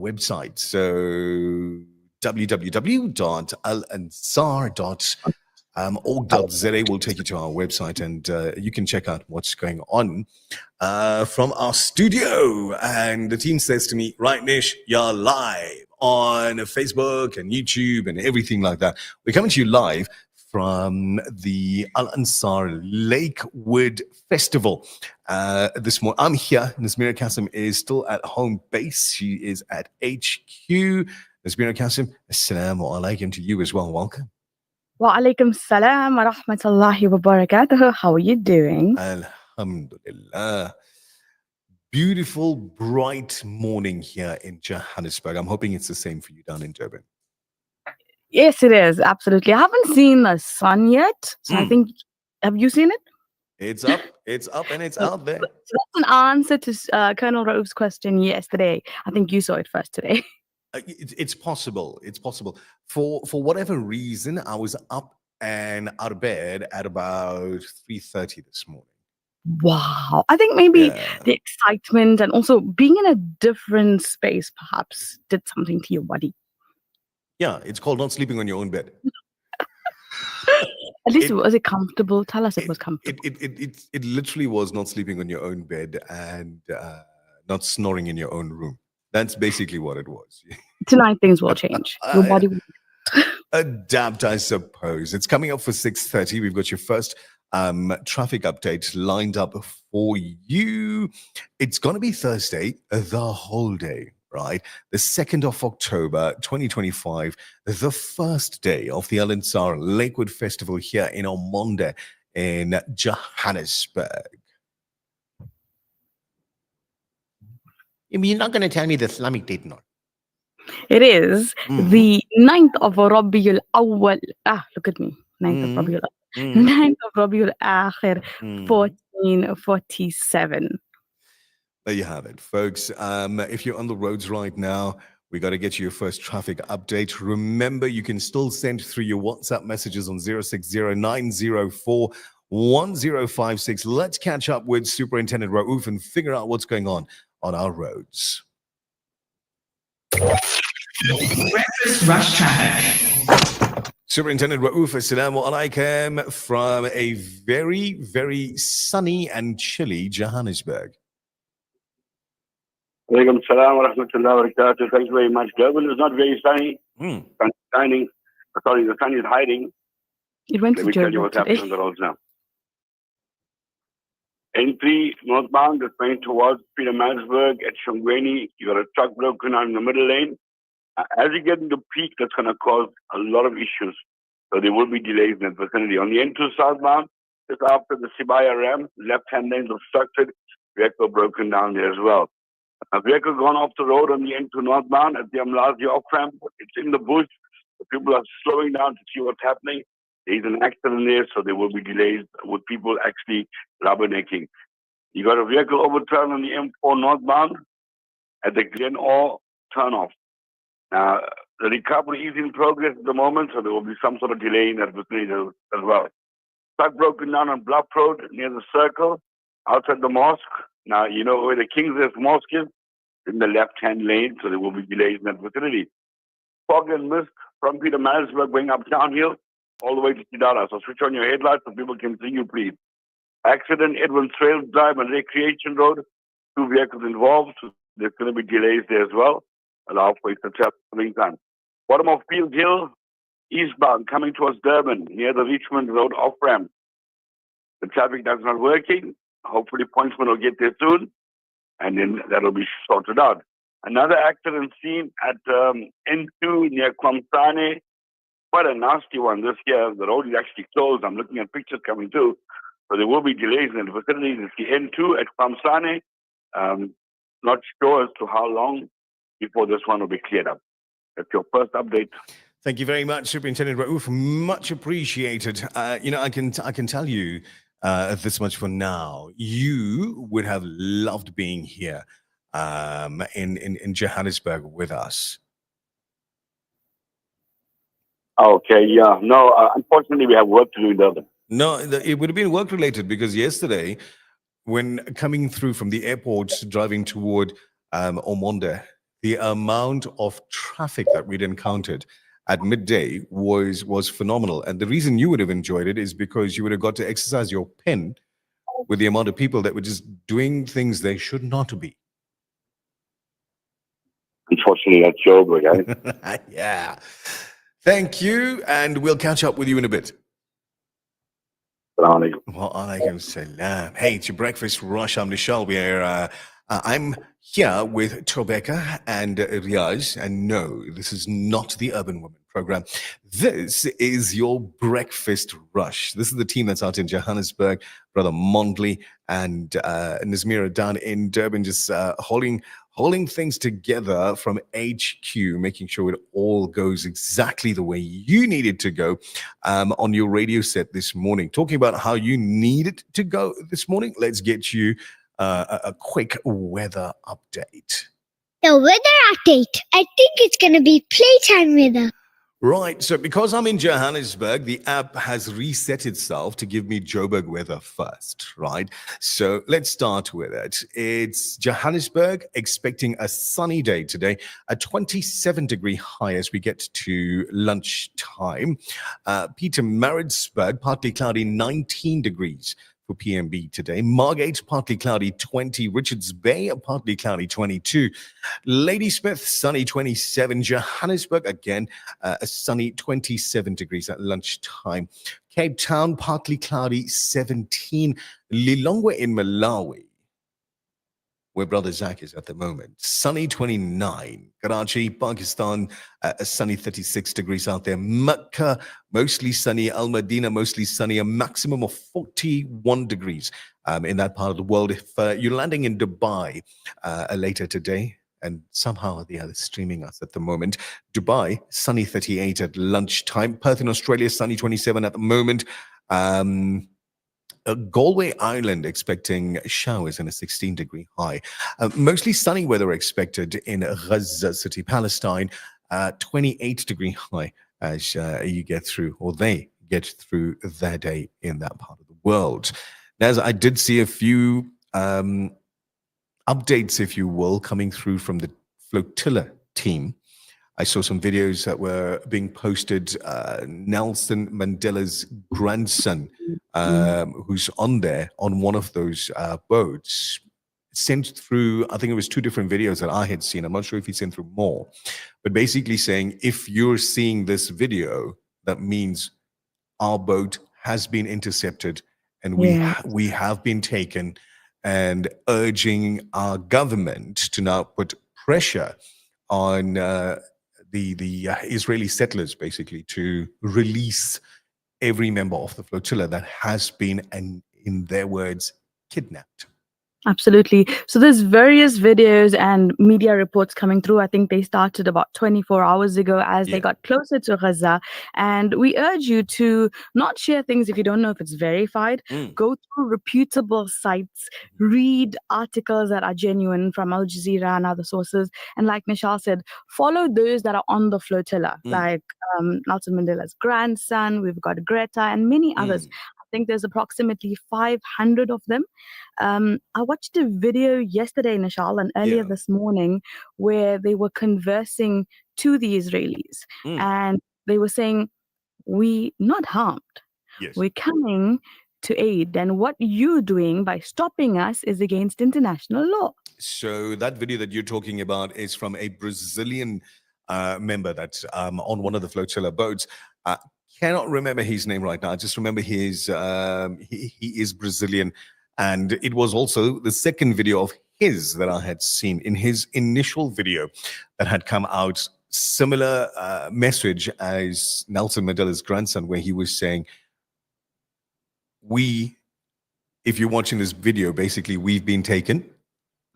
website. So www.alansar.org.za will take you to our website, and you can check out what's going on from our studio. And the team says to me, right, Nish, you're live on Facebook and YouTube and everything like that. We're coming to you live from the Al Ansar Lakewood Festival. This morning, I'm here. Nasmira Kasim is still at home base. She is at HQ. Nasmira Kasim, assalamu alaikum to you as well. Welcome. Wa alaikum salam wa rahmatullahi wa barakatuh. How are you doing? Alhamdulillah. Beautiful, bright morning here in Johannesburg. I'm hoping it's the same for you down in Durban. Yes, it is. Absolutely. I haven't seen the sun yet. So I think, have you seen it? It's up, and it's out there. So that's an answer to Colonel Raouf's question yesterday. I think you saw it first today. It's possible. It's possible. For whatever reason, I was up and out of bed at about 3:30 this morning. Wow. I think maybe the excitement and also being in a different space perhaps did something to your body. Yeah, it's called not sleeping on your own bed. At least was it comfortable? Tell us it was comfortable. It literally was not sleeping on your own bed and not snoring in your own room. That's basically what it was. Tonight things will change. Your body will adapt, I suppose. It's coming up for 6:30. We've got your first traffic update lined up for you. It's going to be Thursday, the whole day, right? The 2nd of October, 2025, the first day of the Al Ansar Lakewood Festival here in Omonde in Johannesburg. You're not going to tell me the Islamic date, no? It is the 9th of Rabiul Awwal. Look at me. 9th of Rabiul Awwal. 9th of Rabiul Akhir, 1447. There you have it, folks. If you're on the roads right now, we got to get you your first traffic update. Remember, you can still send through your WhatsApp messages on 0609041056. Let's catch up with Superintendent Raouf and figure out what's going on our roads. Breakfast rush traffic. Superintendent Raouf, assalamu alaikum from a very, very sunny and chilly Johannesburg. Alaikum salam wa rahmatullahi wa barakatuh. Thanks very much. Durban is not very sunny. Sun is shining. Sorry, the sun is hiding. It went Let to me tell you Durban what's today. happening on the roads now. N3 northbound is going towards Pietermaritzburg at Shongweni. You got a truck broken down in the middle lane. As you get into peak, that's going to cause a lot of issues. So there will be delays in that vicinity. On the N2 southbound, just after the Sibaya Ram, left-hand lanes obstructed, vehicle broken down there as well. A vehicle gone off the road on the N2 northbound at the Amlazi off-ramp. It's in the bush. The people are slowing down to see what's happening. There's an accident there, so there will be delays with people actually rubbernecking. You got a vehicle overturned on the M4 northbound at the Glenore turnoff. Now, the recovery is in progress at the moment, so there will be some sort of delay in that vicinity as well. Truck broken down on Bluff Road near the circle, outside the mosque. Now, you know where the King's Mosque is? In the left-hand lane, so there will be delays in that vicinity. Fog and mist from Pietermaritzburg going up downhill all the way to Kidara. So switch on your headlights so people can see you, please. Accident, Edwin Trails Drive and Recreation Road. 2 vehicles involved. So there's going to be delays there as well. Allow for extra traveling time. Bottom of Field Hill, eastbound, coming towards Durban, near the Richmond Road off-ramp. The traffic that's not working. Hopefully, Pointsman will get there soon, and then that'll be sorted out. Another accident seen at N2 near Kwamsane. Quite a nasty one this year. The road is actually closed. I'm looking at pictures coming too. So there will be delays in the vicinity. It's the N2 at Kwamsane. Not sure as to how long before this one will be cleared up. That's your first update. Thank you very much, Superintendent Raouf. Much appreciated. I can tell you this much for now. You would have loved being here in Johannesburg with us. Okay, yeah. No, unfortunately, we have work to do in Durban. No, it would have been work-related because yesterday, when coming through from the airport, driving toward Omonde, the amount of traffic that we'd encountered at midday was phenomenal. And the reason you would have enjoyed it is because you would have got to exercise your pen with the amount of people that were just doing things they should not be. Unfortunately, that's Joburg, right? Yeah. Thank you, and we'll catch up with you in a bit. Assalamu alaikum. Wa alaikum salam. Hey, it's your breakfast rush. I'm Nishal. I'm here with Tobeka and Riaz. And no, this is not the Urban Women program. This is your breakfast rush. This is the team that's out in Johannesburg, Brother Mondley and Nazmira down in Durban, just holding things together from HQ, making sure it all goes exactly the way you need it to go on your radio set this morning. Talking about how you need it to go this morning, let's get you a quick weather update. The weather update. I think it's going to be playtime weather. Right, so because I'm in Johannesburg, the app has reset itself to give me Joburg weather first, right? So let's start with it. It's Johannesburg expecting a sunny day today, a 27-degree high as we get to lunchtime. Pietermaritzburg, partly cloudy, 19 degrees. For PMB today. Margate, partly cloudy, 20. Richards Bay, partly cloudy, 22. Ladysmith, sunny, 27. Johannesburg, again, a sunny 27 degrees at lunchtime. Cape Town, partly cloudy, 17. Lilongwe in Malawi, where Brother Zach is at the moment, sunny 29. Karachi, Pakistan, a sunny 36 degrees out there. Mecca, mostly sunny. Al Madina, mostly sunny. A maximum of 41 degrees in that part of the world. If you're landing in Dubai later today, and somehow they are streaming us at the moment. Dubai, sunny 38 at lunchtime. Perth in Australia, sunny 27 at the moment. Galway Island expecting showers and a 16-degree high. Mostly sunny weather expected in Gaza City, Palestine. 28-degree high as you get through, or they get through their day in that part of the world. Now, I did see a few updates, if you will, coming through from the flotilla team. I saw some videos that were being posted. Nelson Mandela's grandson, who's on there on one of those boats, sent through, I think it was 2 different videos that I had seen. I'm not sure if he sent through more, but basically saying, if you're seeing this video, that means our boat has been intercepted and we have been taken, and urging our government to now put pressure on the Israeli settlers, basically, to release every member of the flotilla that has been, and in their words, kidnapped. Absolutely. So there's various videos and media reports coming through. I think they started about 24 hours ago as they got closer to Gaza. And we urge you to not share things if you don't know if it's verified. Go through reputable sites, read articles that are genuine from Al Jazeera and other sources. And like Nishal said, follow those that are on the flotilla, like Nelson Mandela's grandson. We've got Greta and many others. I think there's approximately 500 of them. I watched a video yesterday, Nishal, and earlier this morning, where they were conversing to the Israelis. And they were saying, we're not harmed. We're coming to aid. And what you're doing by stopping us is against international law. So that video that you're talking about is from a Brazilian member that's on one of the flotilla boats. Cannot remember his name right now. I just remember his he is Brazilian, and it was also the second video of his that I had seen. In his initial video that had come out, similar message as Nelson Mandela's grandson, where he was saying, if you're watching this video, basically we've been taken.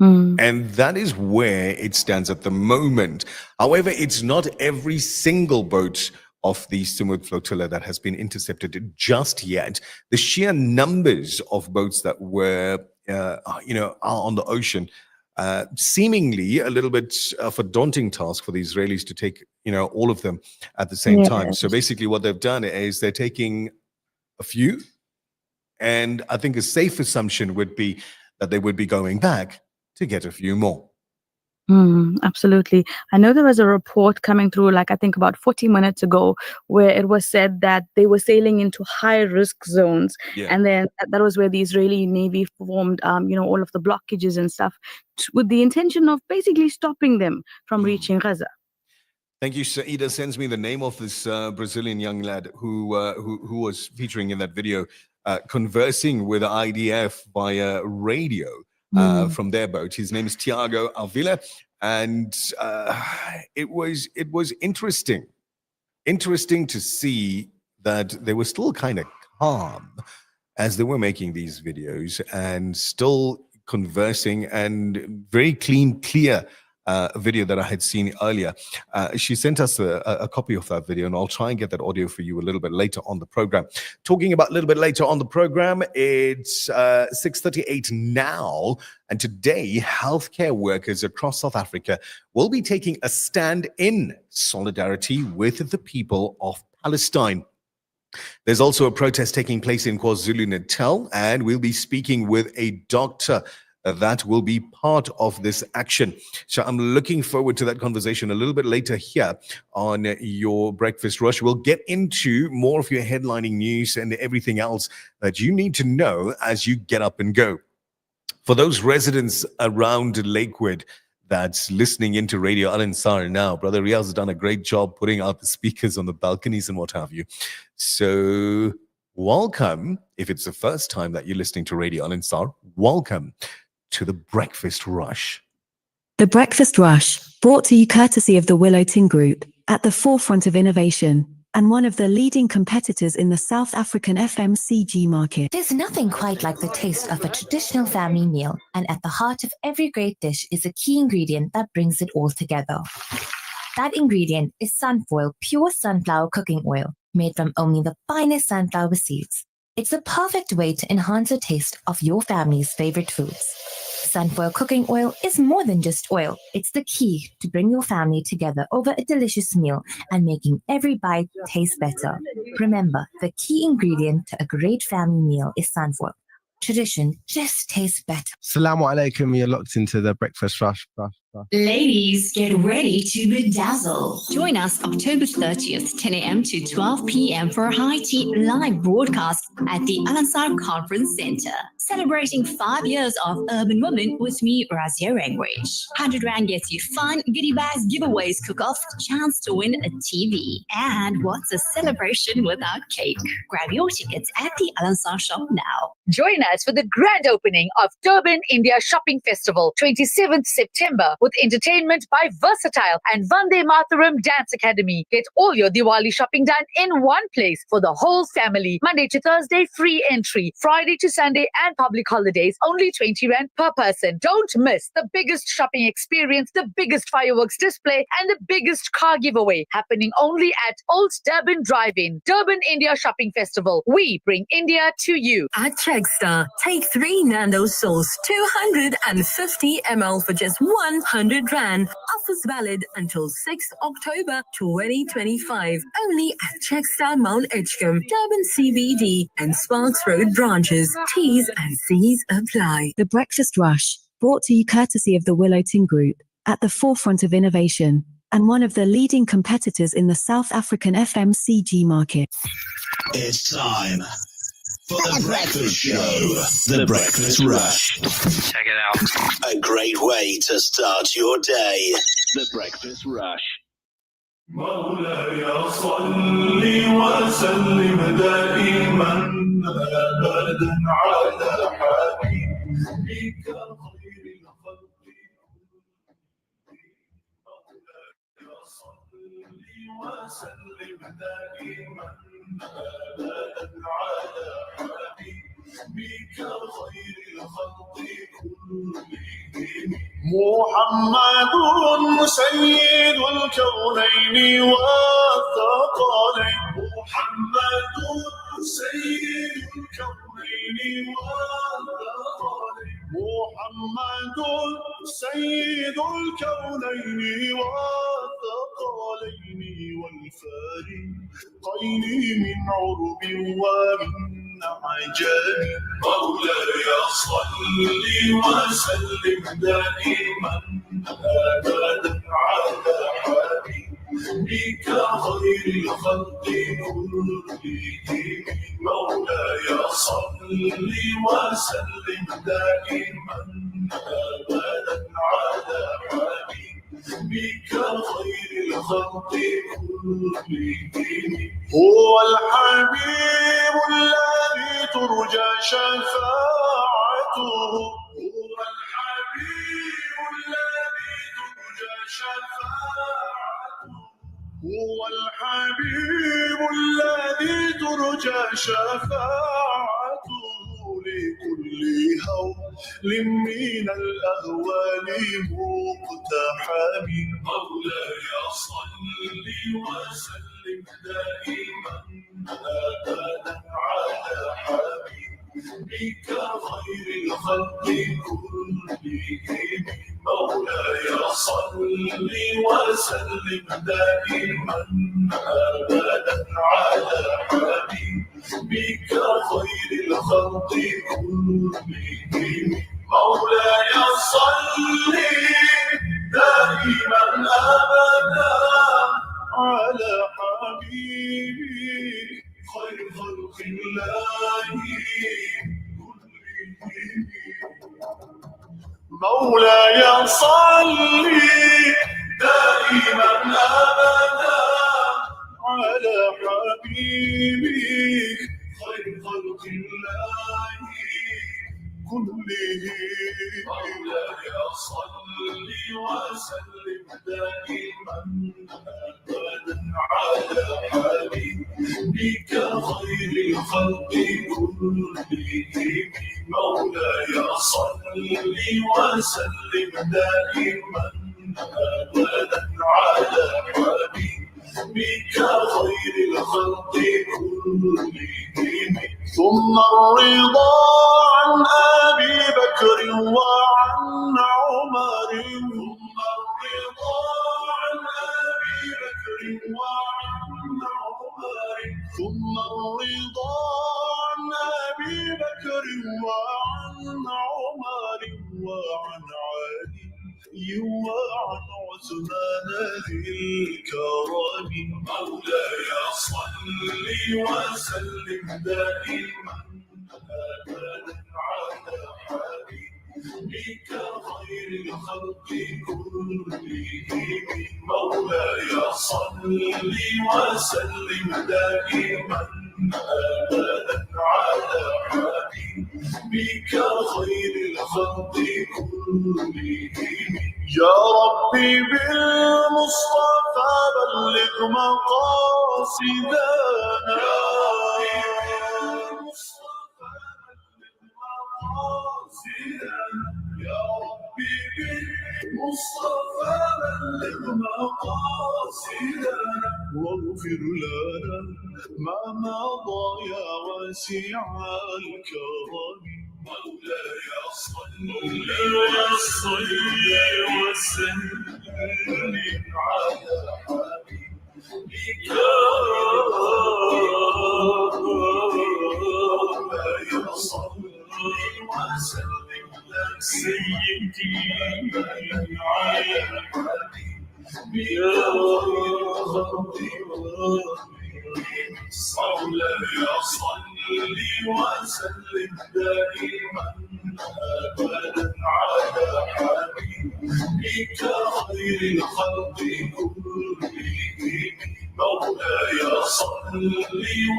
And that is where it stands at the moment. However, it's not every single boat of the Sumud flotilla that has been intercepted just yet. The sheer numbers of boats that were, are on the ocean, seemingly a little bit of a daunting task for the Israelis to take, all of them at the same time. So basically what they've done is they're taking a few, and I think a safe assumption would be that they would be going back to get a few more. Absolutely. I know there was a report coming through, like I think about 40 minutes ago, where it was said that they were sailing into high risk zones. Yeah. And then that was where the Israeli Navy formed, all of the blockages and stuff with the intention of basically stopping them from reaching Gaza. Thank you. Saida sends me the name of this Brazilian young lad who was featuring in that video, conversing with IDF via radio from their boat. His name is Tiago Avila, and it was interesting to see that they were still kind of calm as they were making these videos and still conversing, and very clear video that I had seen earlier. She sent us a copy of that video, and I'll try and get that audio for you a little bit later on the program. Talking about a little bit later on the program, it's 6:38 now, and today healthcare workers across South Africa will be taking a stand in solidarity with the people of Palestine. There's also a protest taking place in KwaZulu-Natal, and we'll be speaking with a doctor that will be part of this action. So I'm looking forward to that conversation a little bit later here on your Breakfast Rush. We'll get into more of your headlining news and everything else that you need to know as you get up and go. For those residents around Lakewood that's listening into Radio Al Ansar now, Brother Riaz has done a great job putting out the speakers on the balconies and what have you. So welcome. If it's the first time that you're listening to Radio Al Ansar, welcome to the Breakfast Rush. The Breakfast Rush, brought to you courtesy of the Willow Tin Group, at the forefront of innovation and one of the leading competitors in the South African FMCG market. There's nothing quite like the taste of a traditional family meal, and at the heart of every great dish is a key ingredient that brings it all together. That ingredient is Sunfoil Pure Sunflower Cooking Oil, made from only the finest sunflower seeds. It's a perfect way to enhance the taste of your family's favorite foods. Sunfoil cooking oil is more than just oil. It's the key to bring your family together over a delicious meal and making every bite taste better. Remember, the key ingredient to a great family meal is sunfoil. Tradition just tastes better. Assalamu alaikum, you're locked into the Breakfast Rush. Ladies, get ready to bedazzle. Join us October 30th, 10 a.m. to 12 p.m. for a high tea live broadcast at the Al Ansar Conference Center. Celebrating 5 years of Urban Women with me, Razia Rangwage. 100 Rand gets you fun, goodie bags, giveaways, cook-offs, chance to win a TV. And what's a celebration without cake? Grab your tickets at the Al Ansar shop now. Join us for the grand opening of Durban India Shopping Festival, 27th September, with entertainment by Versatile and Vande Mataram Dance Academy. Get all your Diwali shopping done in one place for the whole family. Monday to Thursday, free entry. Friday to Sunday and public holidays, only 20 Rand per person. Don't miss the biggest shopping experience, the biggest fireworks display, and the biggest car giveaway, happening only at Old Durban Drive-In. Durban India Shopping Festival. We bring India to you. At Checkstar, take 3 Nando's sauce, 250 ml for just 100 Rand. Offers valid until 6th October 2025. Only at Checkstar Mount Edgecombe, Durban CBD, and Sparks Road branches. T's and C's apply. The Breakfast Rush, brought to you courtesy of the Willow Tin Group, at the forefront of innovation and one of the leading competitors in the South African FMCG market. It's time for the Breakfast Show. The Breakfast Rush. Check it out. A great way to start your day. The Breakfast Rush. مولاي صل وسلم دائما ابدا على حبيبك خير الخلق. مولاي صل وسلم دائما ابدا على حبيبك خير الخلق كلهم. محمد سيد الكونين والثقلين. محمد سيد الكونين والثقلين. محمد سيد الكونين والثقلين والفارقين من عرب ومن عجم. مولاي صل وسلم دائما أبدا على حبيبك خير الخلق كلهم مولاي صل وسلم دائما أبدا على حبيبك خير الخلق كلهم هو الحبيب الذي ترجى شفاعته هو الحبيب الذي ترجى شفاعته هو الحبيب الذي ترجى شفاعته لكل هول من الأهوال مقتحم مولاي صل وسلم دائما أبدا على حبيبك خير الخلق كلهم مولاي صل وسلم دائما أبدا على حبيبك خير الخلق كلهم مولاي صل دائما أبدا على حبيبي خير خلق الله مولاي صل دائما أبدا على حبيبي خير خلق الله كله مولاي صل وسلم دائما أبدا على حبيبك خير الخلق كلهم مولاي صل وسلم دائما أبدا على حبيبك خير الخلق كلهم ثم الرضا عن أبي بكر وعن عمر ثم الرضا عن أبي بكر وعن عمر ثم الرضا عن أبي بكر وعن عمر وعن علي وعن عثمان ذي الكرم مولاي صل وسلم دائما أبدا على حبيبك خير الخلق كلهم مولاي صل وسلم دائما أبدا على حبيبك خير الخلق كلهم يا ربي بالمصطفى بلغ مقاصدنا يا ربي بالمصطفى بلغ مقاصدنا واغفر لنا ما مضى يا واسع الكرم مولاي صل وسلم على حبيبك مولاي صل وسلم سيدي على حبيبك مولاي صل وسلم دائما أبدا على حبيبك خير الخلق كلهم مولاي صل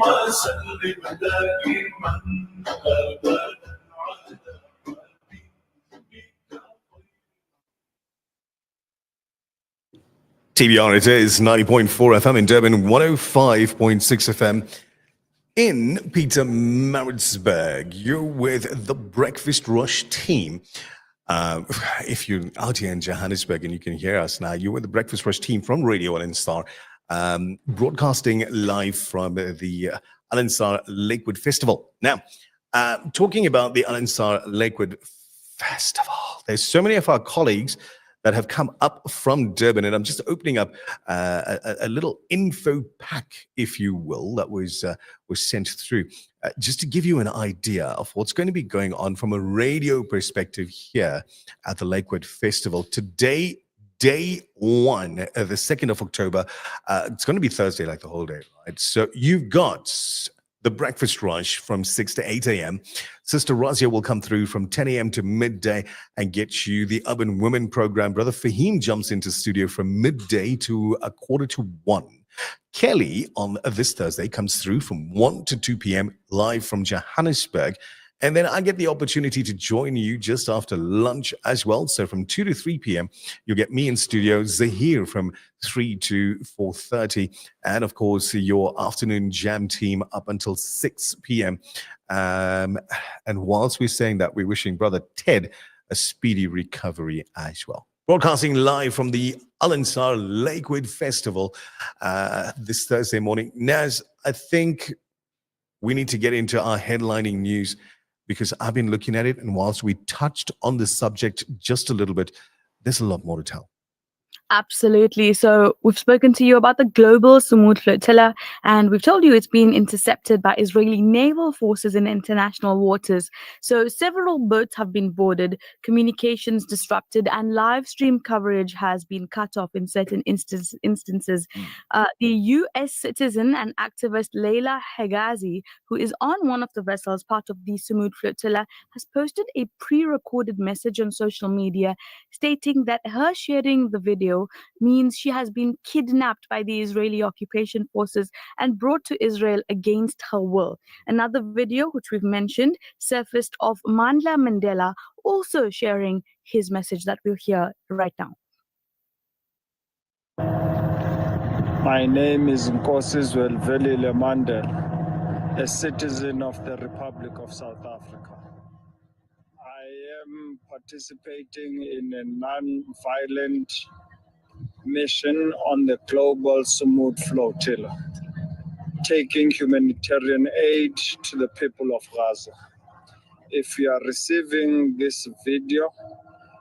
وسلم دائما أبدا TBR, it is 90.4 FM in Durban, 105.6 FM in Pietermaritzburg. You're with the Breakfast Rush team. If you're out here in Johannesburg and you can hear us now, you're with the Breakfast Rush team from Radio Al-Ansar, broadcasting live from the Al-Ansar Lakewood Festival. Now, talking about the Al-Ansar Lakewood Festival, there's so many of our colleagues that have come up from Durban. And I'm just opening up a little info pack, if you will, that was sent through, just to give you an idea of what's going to be going on from a radio perspective here at the Lakewood Festival. Today, day one, the 2nd of October, it's going to be Thursday like the whole day, right? So you've got the breakfast rush from 6 to 8 a.m. Sister Razia will come through from 10 a.m. to midday and get you the Urban Women program. Brother Fahim jumps into studio from midday to 1:45. Kelly on this Thursday comes through from 1 to 2 p.m. live from Johannesburg. And then I get the opportunity to join you just after lunch as well. So from 2 to 3 p.m., you'll get me in studio, Zahir from 3 to 4:30. And of course, your afternoon jam team up until 6 p.m. And whilst we're saying that, we're wishing Brother Ted a speedy recovery as well. Broadcasting live from the Al-Ansar Lakewood Festival this Thursday morning. Naz, I think we need to get into our headlining news, because I've been looking at it, and whilst we touched on the subject just a little bit, there's a lot more to tell. Absolutely. So we've spoken to you about the global Samud flotilla, and we've told you it's been intercepted by Israeli naval forces in international waters. So several boats have been boarded, communications disrupted, and live stream coverage has been cut off in certain instances. The U.S. citizen and activist Leila Hegazi, who is on one of the vessels part of the Samud flotilla, has posted a pre-recorded message on social media stating that her sharing the video means she has been kidnapped by the Israeli occupation forces and brought to Israel against her will. Another video, which we've mentioned, surfaced of Mandla Mandela also sharing his message that we'll hear right now. My name is Nkosi Zwelithini Mandela, a citizen of the Republic of South Africa. I am participating in a non-violent mission on the global Samud flotilla, taking humanitarian aid to the people of Gaza. If you are receiving this video,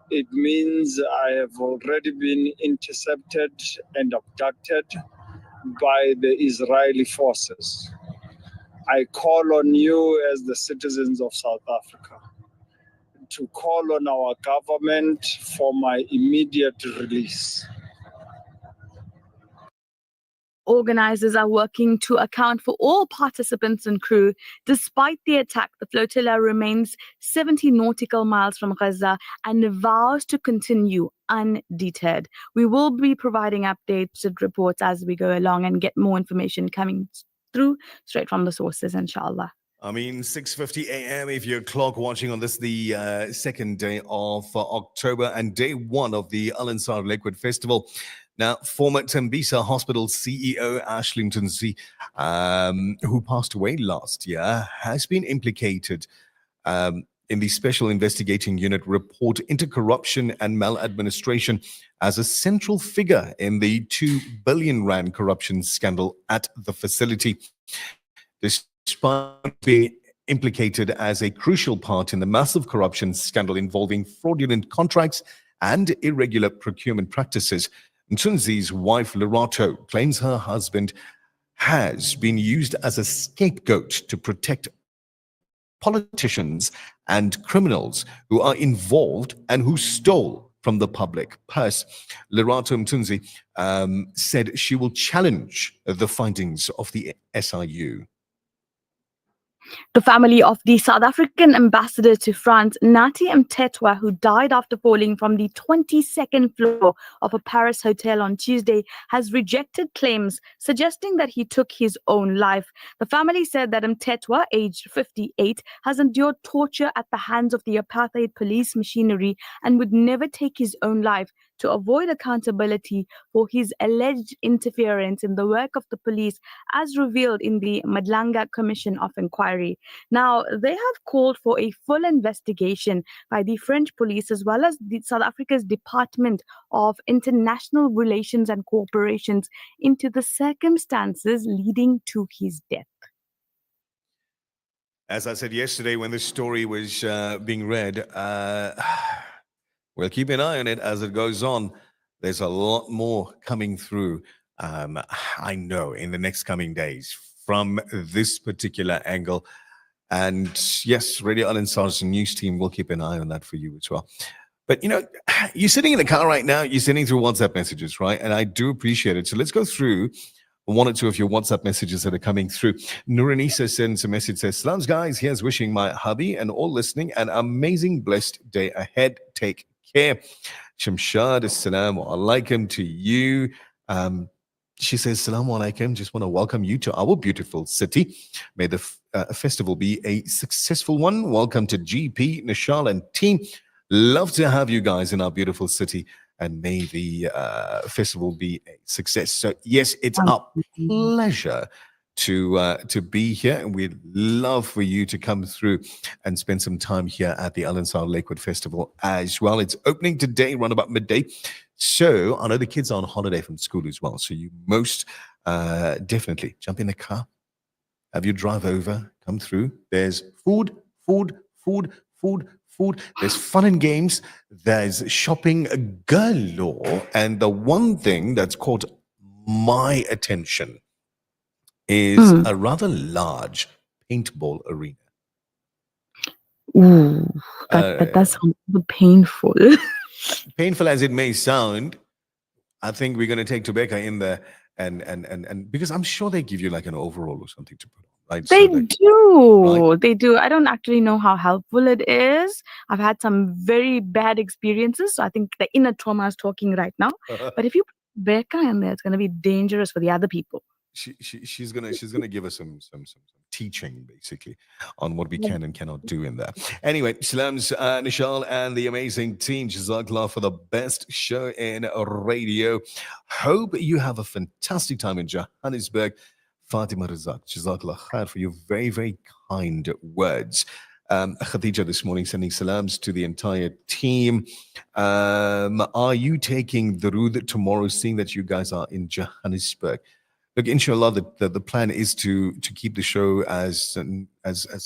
it means I have already been intercepted and abducted by the Israeli forces. I call on you as the citizens of South Africa to call on our government for my immediate release. Organizers are working to account for all participants and crew. Despite the attack, the flotilla remains 70 nautical miles from Gaza and vows to continue undeterred. We will be providing updates and reports as we go along and get more information coming through straight from the sources, inshallah. I mean, 6:50 a.m. if you're clock watching on this, the second day of October and day one of the Al-Ansar Lakewood Festival. Now, former Tembisa Hospital CEO Ashley Mtunzi, who passed away last year, has been implicated in the Special Investigating Unit report into corruption and maladministration as a central figure in the 2 billion rand corruption scandal at the facility. Despite being implicated as a crucial part in the massive corruption scandal involving fraudulent contracts and irregular procurement practices, Mtunzi's wife, Lerato, claims her husband has been used as a scapegoat to protect politicians and criminals who are involved and who stole from the public purse. Lerato Mtunzi said she will challenge the findings of the SIU. The family of the South African ambassador to France, Nathi Mthethwa, who died after falling from the 22nd floor of a Paris hotel on Tuesday, has rejected claims suggesting that he took his own life. The family said that Mthethwa, aged 58, has endured torture at the hands of the apartheid police machinery and would never take his own life to avoid accountability for his alleged interference in the work of the police, as revealed in the Madlanga Commission of Inquiry. Now, they have called for a full investigation by the French police as well as the South Africa's Department of International Relations and Cooperations into the circumstances leading to his death. As I said yesterday when this story was being read, We'll keep an eye on it as it goes on. There's a lot more coming through, I know, in the next coming days from this particular angle. And yes, Radio Al Ansar's news team will keep an eye on that for you as well. But, you know, you're sitting in the car right now, you're sending through WhatsApp messages, right? And I do appreciate it. So let's go through one or two of your WhatsApp messages that are coming through. Nuranisa sends a message, says, Salams, guys. Here's wishing my hubby and all listening an amazing, blessed day ahead. Take care. Shamshad, assalamu alaikum to you. She says, Assalamu alaikum. Just want to welcome you to our beautiful city. May the festival be a successful one. Welcome to GP, Nishal, and team. Love to have you guys in our beautiful city. And may the festival be a success. So, yes, it's our pleasure to be here. And we'd love for you to come through and spend some time here at the Al Ansar Lakewood Festival as well. It's opening today, around about midday. So I know the kids are on holiday from school as well. So you most definitely jump in the car, have you drive over, come through. There's food. There's fun and games. There's shopping galore. And the one thing that's caught my attention is a rather large paintball arena. Ooh, that does sound painful. Painful as it may sound, I think we're going to take Tobeka in there and because I'm sure they give you like an overall or something to put on, right? They So do. right? They do. I don't actually know how helpful it is. I've had some very bad experiences. So I think the inner trauma is talking right now. But if you put Becca in there, it's going to be dangerous for the other people. She's gonna give us some teaching basically on what we can and cannot do in there. Anyway, Salams, Nishal, and the amazing team. Jazakallah for the best show in radio. Hope you have a fantastic time in Johannesburg. Fatima Razak, Jazakallah khair for your very, very kind words. Khadija this morning sending salams to the entire team. Are you taking the Rood tomorrow, seeing that you guys are in Johannesburg? Look, inshallah, the plan is to keep the show as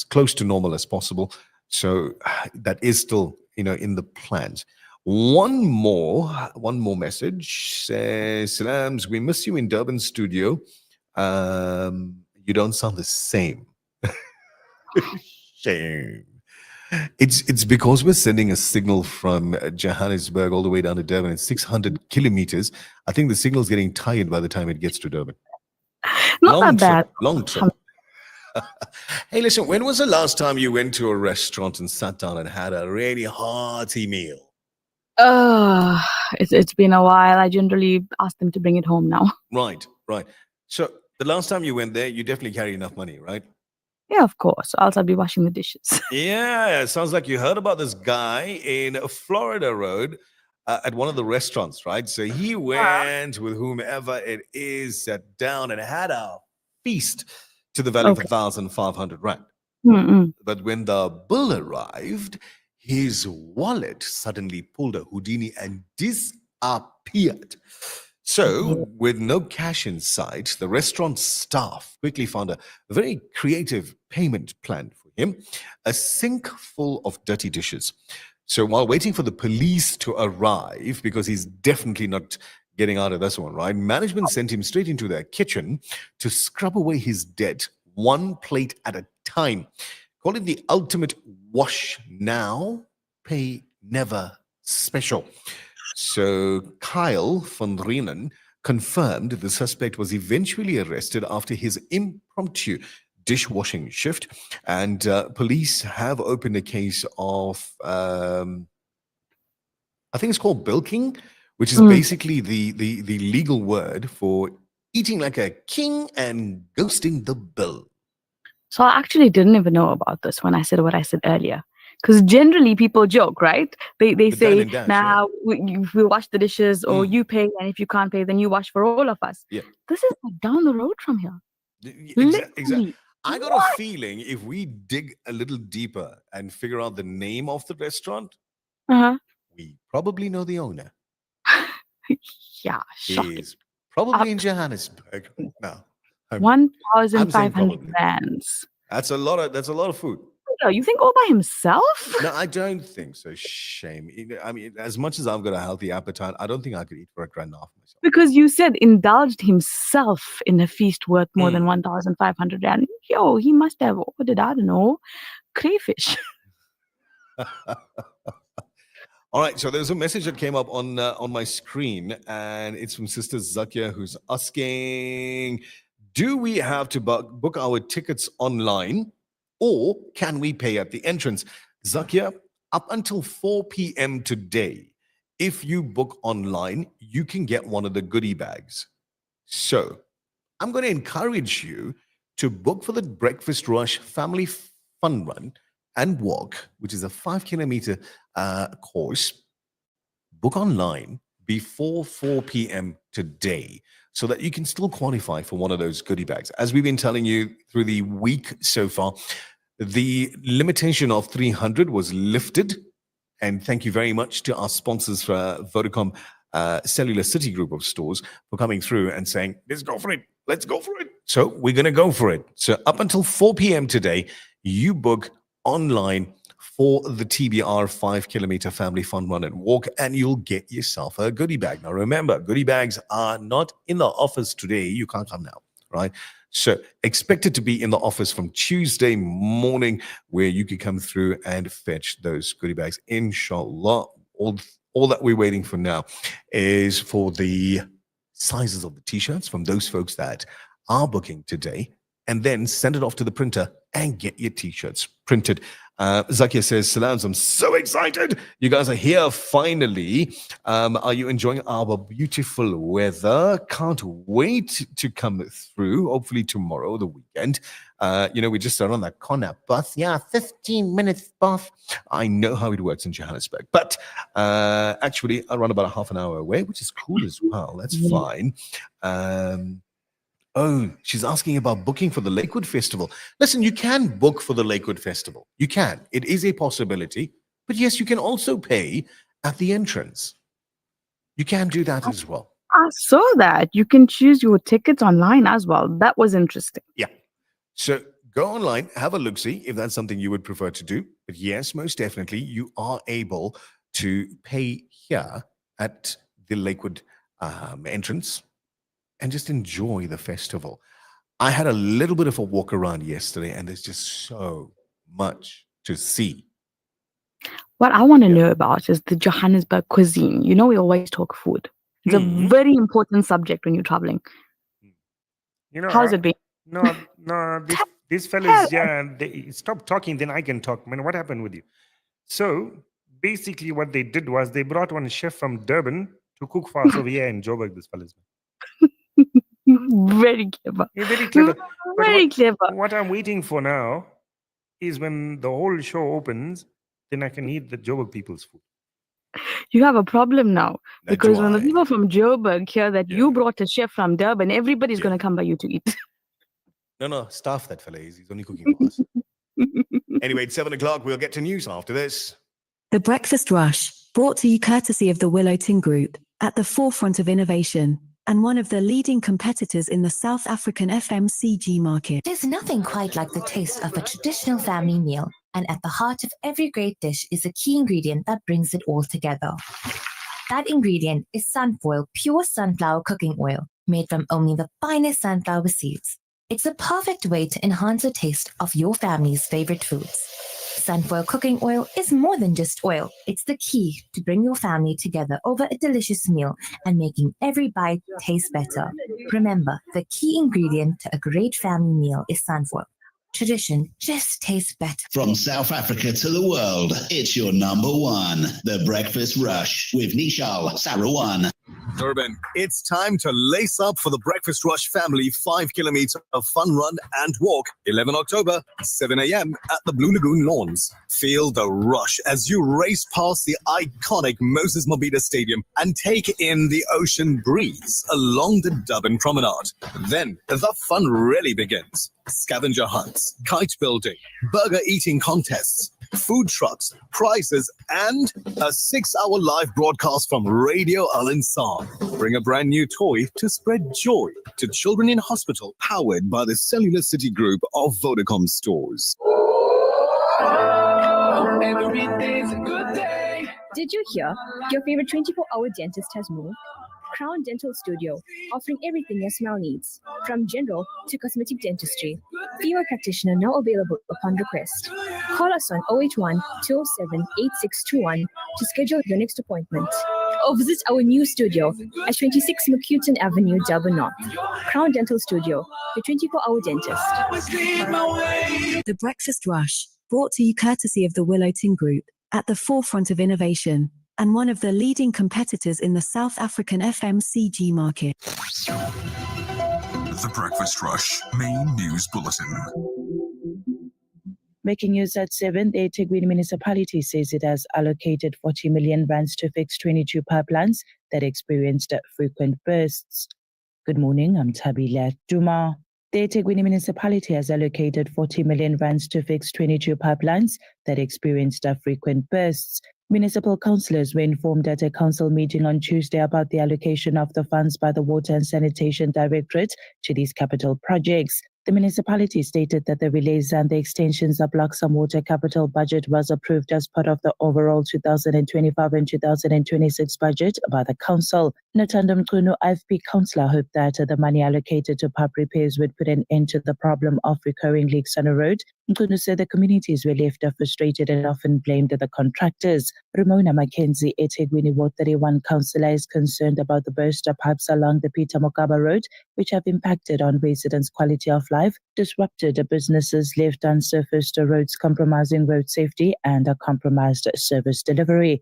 close to normal as possible. So that is still, in the plans. One more message says, Salams, we miss you in Durban studio. You don't sound the same. Shame. It's because we're sending a signal from Johannesburg all the way down to Durban. It's 600 kilometers. I think the signal's getting tired by the time it gets to Durban. Not that bad. Long trip. Hey, listen, when was the last time you went to a restaurant and sat down and had a really hearty meal? It's been a while. I generally ask them to bring it home now. Right. So the last time you went there, you definitely carry enough money, right? Yeah, of course. Else I'll be washing the dishes. Yeah, it sounds like you heard about this guy in Florida Road at one of the restaurants, right? So he went with whomever it is, sat down and had a feast to the value of 1,500 rand. But when the bill arrived, his wallet suddenly pulled a Houdini and disappeared. So, with no cash in sight, the restaurant staff quickly found a very creative payment plan for him, a sink full of dirty dishes. So, while waiting for the police to arrive, because he's definitely not getting out of this one, right? Management sent him straight into their kitchen to scrub away his debt, one plate at a time. Call it the ultimate wash now, pay never special. So Kyle van Rienen confirmed the suspect was eventually arrested after his impromptu dishwashing shift, and police have opened a case of, I think it's called bilking, which is basically the legal word for eating like a king and ghosting the bill. So I actually didn't even know about this when I said what I said earlier. Because generally people joke, right? They say, now we wash the dishes or you pay, and if you can't pay, then you wash for all of us. Yeah. This is like down the road from here. Exactly. I got a feeling if we dig a little deeper and figure out the name of the restaurant, we probably know the owner. Yeah, shocking. He's probably in Johannesburg right now. 1,500 rands. That's a lot of food. order? You think all by himself? No, I don't think so. Shame. I mean, as much as I've got a healthy appetite, I don't think I could eat for a grand half myself. Because you said indulged himself in a feast worth more than 1,500 rand. Yo, he must have ordered, I don't know, crayfish. All right, so there's a message that came up on my screen, and it's from Sister Zakia, who's asking, do we have to book our tickets online, or can we pay at the entrance? Zakia, up until 4 p.m. today, if you book online, you can get one of the goodie bags. So I'm going to encourage you to book for the Breakfast Rush Family Fun Run and Walk, which is a 5-kilometer course. Book online before 4 p.m. today so that you can still qualify for one of those goodie bags. As we've been telling you through the week so far, the limitation of 300 was lifted. And thank you very much to our sponsors for Vodacom Cellular City Group of stores for coming through and saying, let's go for it. Let's go for it. So we're going to go for it. So up until 4 p.m. today, you book online for the TBR 5-kilometer family fun run and walk, and you'll get yourself a goodie bag. Now, remember, goodie bags are not in the office today. You can't come now, right? So expect it to be in the office from Tuesday morning, where you can come through and fetch those goodie bags. Inshallah. All that we're waiting for now is for the sizes of the t-shirts from those folks that are booking today, and then send it off to the printer and get your t-shirts printed. Zakia says, Salams, I'm so excited. You guys are here finally. Are you enjoying our beautiful weather? Can't wait to come through. Hopefully tomorrow, the weekend. We just started on that Connor bus. Yeah, 15 minutes bus. I know how it works in Johannesburg. But actually, I run about a half an hour away, which is cool as well. That's fine. Oh, she's asking about booking for the Lakewood Festival. Listen, you can book for the Lakewood Festival. You can. It is a possibility. But yes, you can also pay at the entrance. You can do that as well. I saw that. You can choose your tickets online as well. That was interesting. Yeah. So go online, have a look-see if that's something you would prefer to do. But yes, most definitely, you are able to pay here at the Lakewood entrance and just enjoy the festival. I had a little bit of a walk around yesterday, and there's just so much to see. What I want to know about is the Johannesburg cuisine. You know, we always talk food. It's a very important subject when you're traveling. You know, how's it been? No, these fellas, they stop talking, then I can talk. Man, what happened with you? So basically, what they did was they brought one chef from Durban to cook for us over here in Joburg. This fellas. Very clever. Yeah, very clever. Very clever. What I'm waiting for now is when the whole show opens, then I can eat the Joburg people's food. You have a problem now, because when the people from Joburg hear that you brought a chef from Durban, everybody's going to come by you to eat. No, staff that fella. He's only cooking for us. Anyway, it's 7 o'clock. We'll get to news after this. The Breakfast Rush, brought to you courtesy of the Willow Tin Group, at the forefront of innovation, and one of the leading competitors in the South African FMCG market. There's nothing quite like the taste of a traditional family meal, and at the heart of every great dish is a key ingredient that brings it all together. That ingredient is sunfoil, pure sunflower cooking oil, made from only the finest sunflower seeds. It's a perfect way to enhance the taste of your family's favorite foods. Sunfoil cooking oil is more than just oil. It's the key to bring your family together over a delicious meal and making every bite taste better. Remember, the key ingredient to a great family meal is sunfoil. Tradition just tastes better. From South Africa to the world, it's your number one, The Breakfast Rush with Nishal Sarawan. Durban, it's time to lace up for the Breakfast Rush family 5-kilometer fun run and walk. 11 October, 7 a.m. at the Blue Lagoon Lawns. Feel the rush as you race past the iconic Moses Mabhida Stadium and take in the ocean breeze along the Durban Promenade. Then the fun really begins. Scavenger hunts, kite building, burger eating contests, food trucks, prizes, and a 6-hour live broadcast from Radio Al Insan. Bring a brand new toy to spread joy to children in hospital, powered by the Cellular City Group of Vodacom stores. Oh, every day's a good day. Did you hear? Your favorite 24-hour dentist has moved. Crown Dental Studio, offering everything your smile needs, from general to cosmetic dentistry. Female practitioner now available upon request. Call us on 081 207 8621 to schedule your next appointment. Or visit our new studio at 26 McCuton Avenue, Durban North. Crown Dental Studio, the 24-hour dentist. The Breakfast Rush, brought to you courtesy of the Willow Tin Group, at the forefront of innovation and one of the leading competitors in the South African FMCG market. The Breakfast Rush main news bulletin. Making news at 7, the eThekwini municipality says it has allocated 40 million rands to fix 22 pipelines that experienced frequent bursts. Good morning, I'm Tabila Duma. The eThekwini municipality has allocated 40 million rands to fix 22 pipelines that experienced frequent bursts. Municipal councillors were informed at a council meeting on Tuesday about the allocation of the funds by the Water and Sanitation Directorate to these capital projects. The municipality stated that the relays and the extensions of Blacksam Water capital budget was approved as part of the overall 2025 and 2026 budget by the council. Notando Mchunu, IFP councillor, hoped that the money allocated to pipe repairs would put an end to the problem of recurring leaks on the road. Mchunu said the communities were left frustrated and often blamed the contractors. Ramona Mackenzie, eThekwini Ward 31 councillor, is concerned about the burst of pipes along the Peter Mokaba Road, which have impacted on residents' quality of life, disrupted businesses, left unsurfaced roads, compromising road safety, and a compromised service delivery.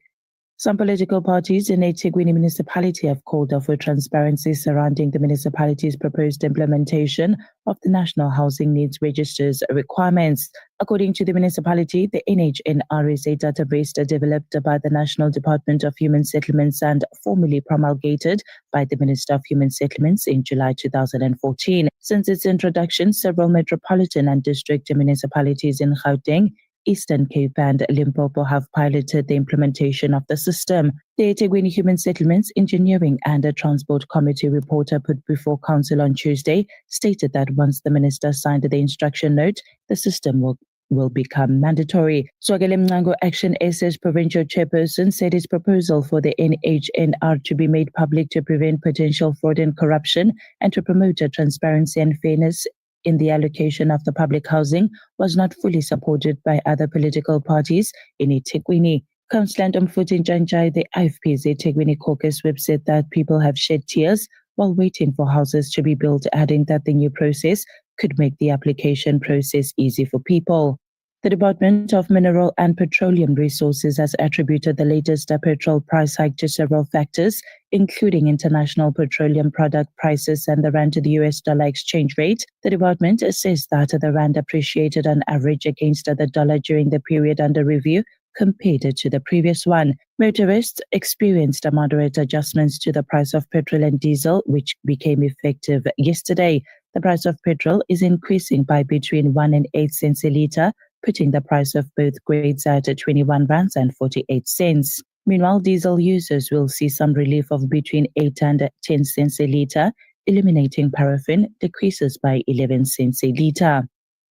Some political parties in eThekwini municipality have called for transparency surrounding the municipality's proposed implementation of the National Housing Needs Register's requirements. According to the municipality, the NHNR is a database developed by the National Department of Human Settlements and formally promulgated by the Minister of Human Settlements in July 2014. Since its introduction, several metropolitan and district municipalities in Gauteng, Eastern Cape and Limpopo have piloted the implementation of the system. The eThekwini Human Settlements, Engineering and Transport Committee reporter put before council on Tuesday stated that once the minister signed the instruction note, the system will become mandatory. Swagele Mnango, Action SA's provincial chairperson, said his proposal for the NHNR to be made public to prevent potential fraud and corruption and to promote transparency and fairness in the allocation of the public housing was not fully supported by other political parties in eThekwini. Councillor Mfuti Njanjai, the IFP's eThekwini caucus whip, said that people have shed tears while waiting for houses to be built, adding that the new process could make the application process easy for people. The Department of Mineral and Petroleum Resources has attributed the latest petrol price hike to several factors, including international petroleum product prices and the rand to the US dollar exchange rate. The department says that the rand appreciated on average against the dollar during the period under review compared to the previous one. Motorists experienced moderate adjustments to the price of petrol and diesel, which became effective yesterday. The price of petrol is increasing by between 1 and 8 cents a litre, putting the price of both grades at 21 rands and 48 cents. Meanwhile, diesel users will see some relief of between 8 and 10 cents a litre. Eliminating paraffin decreases by 11 cents a litre.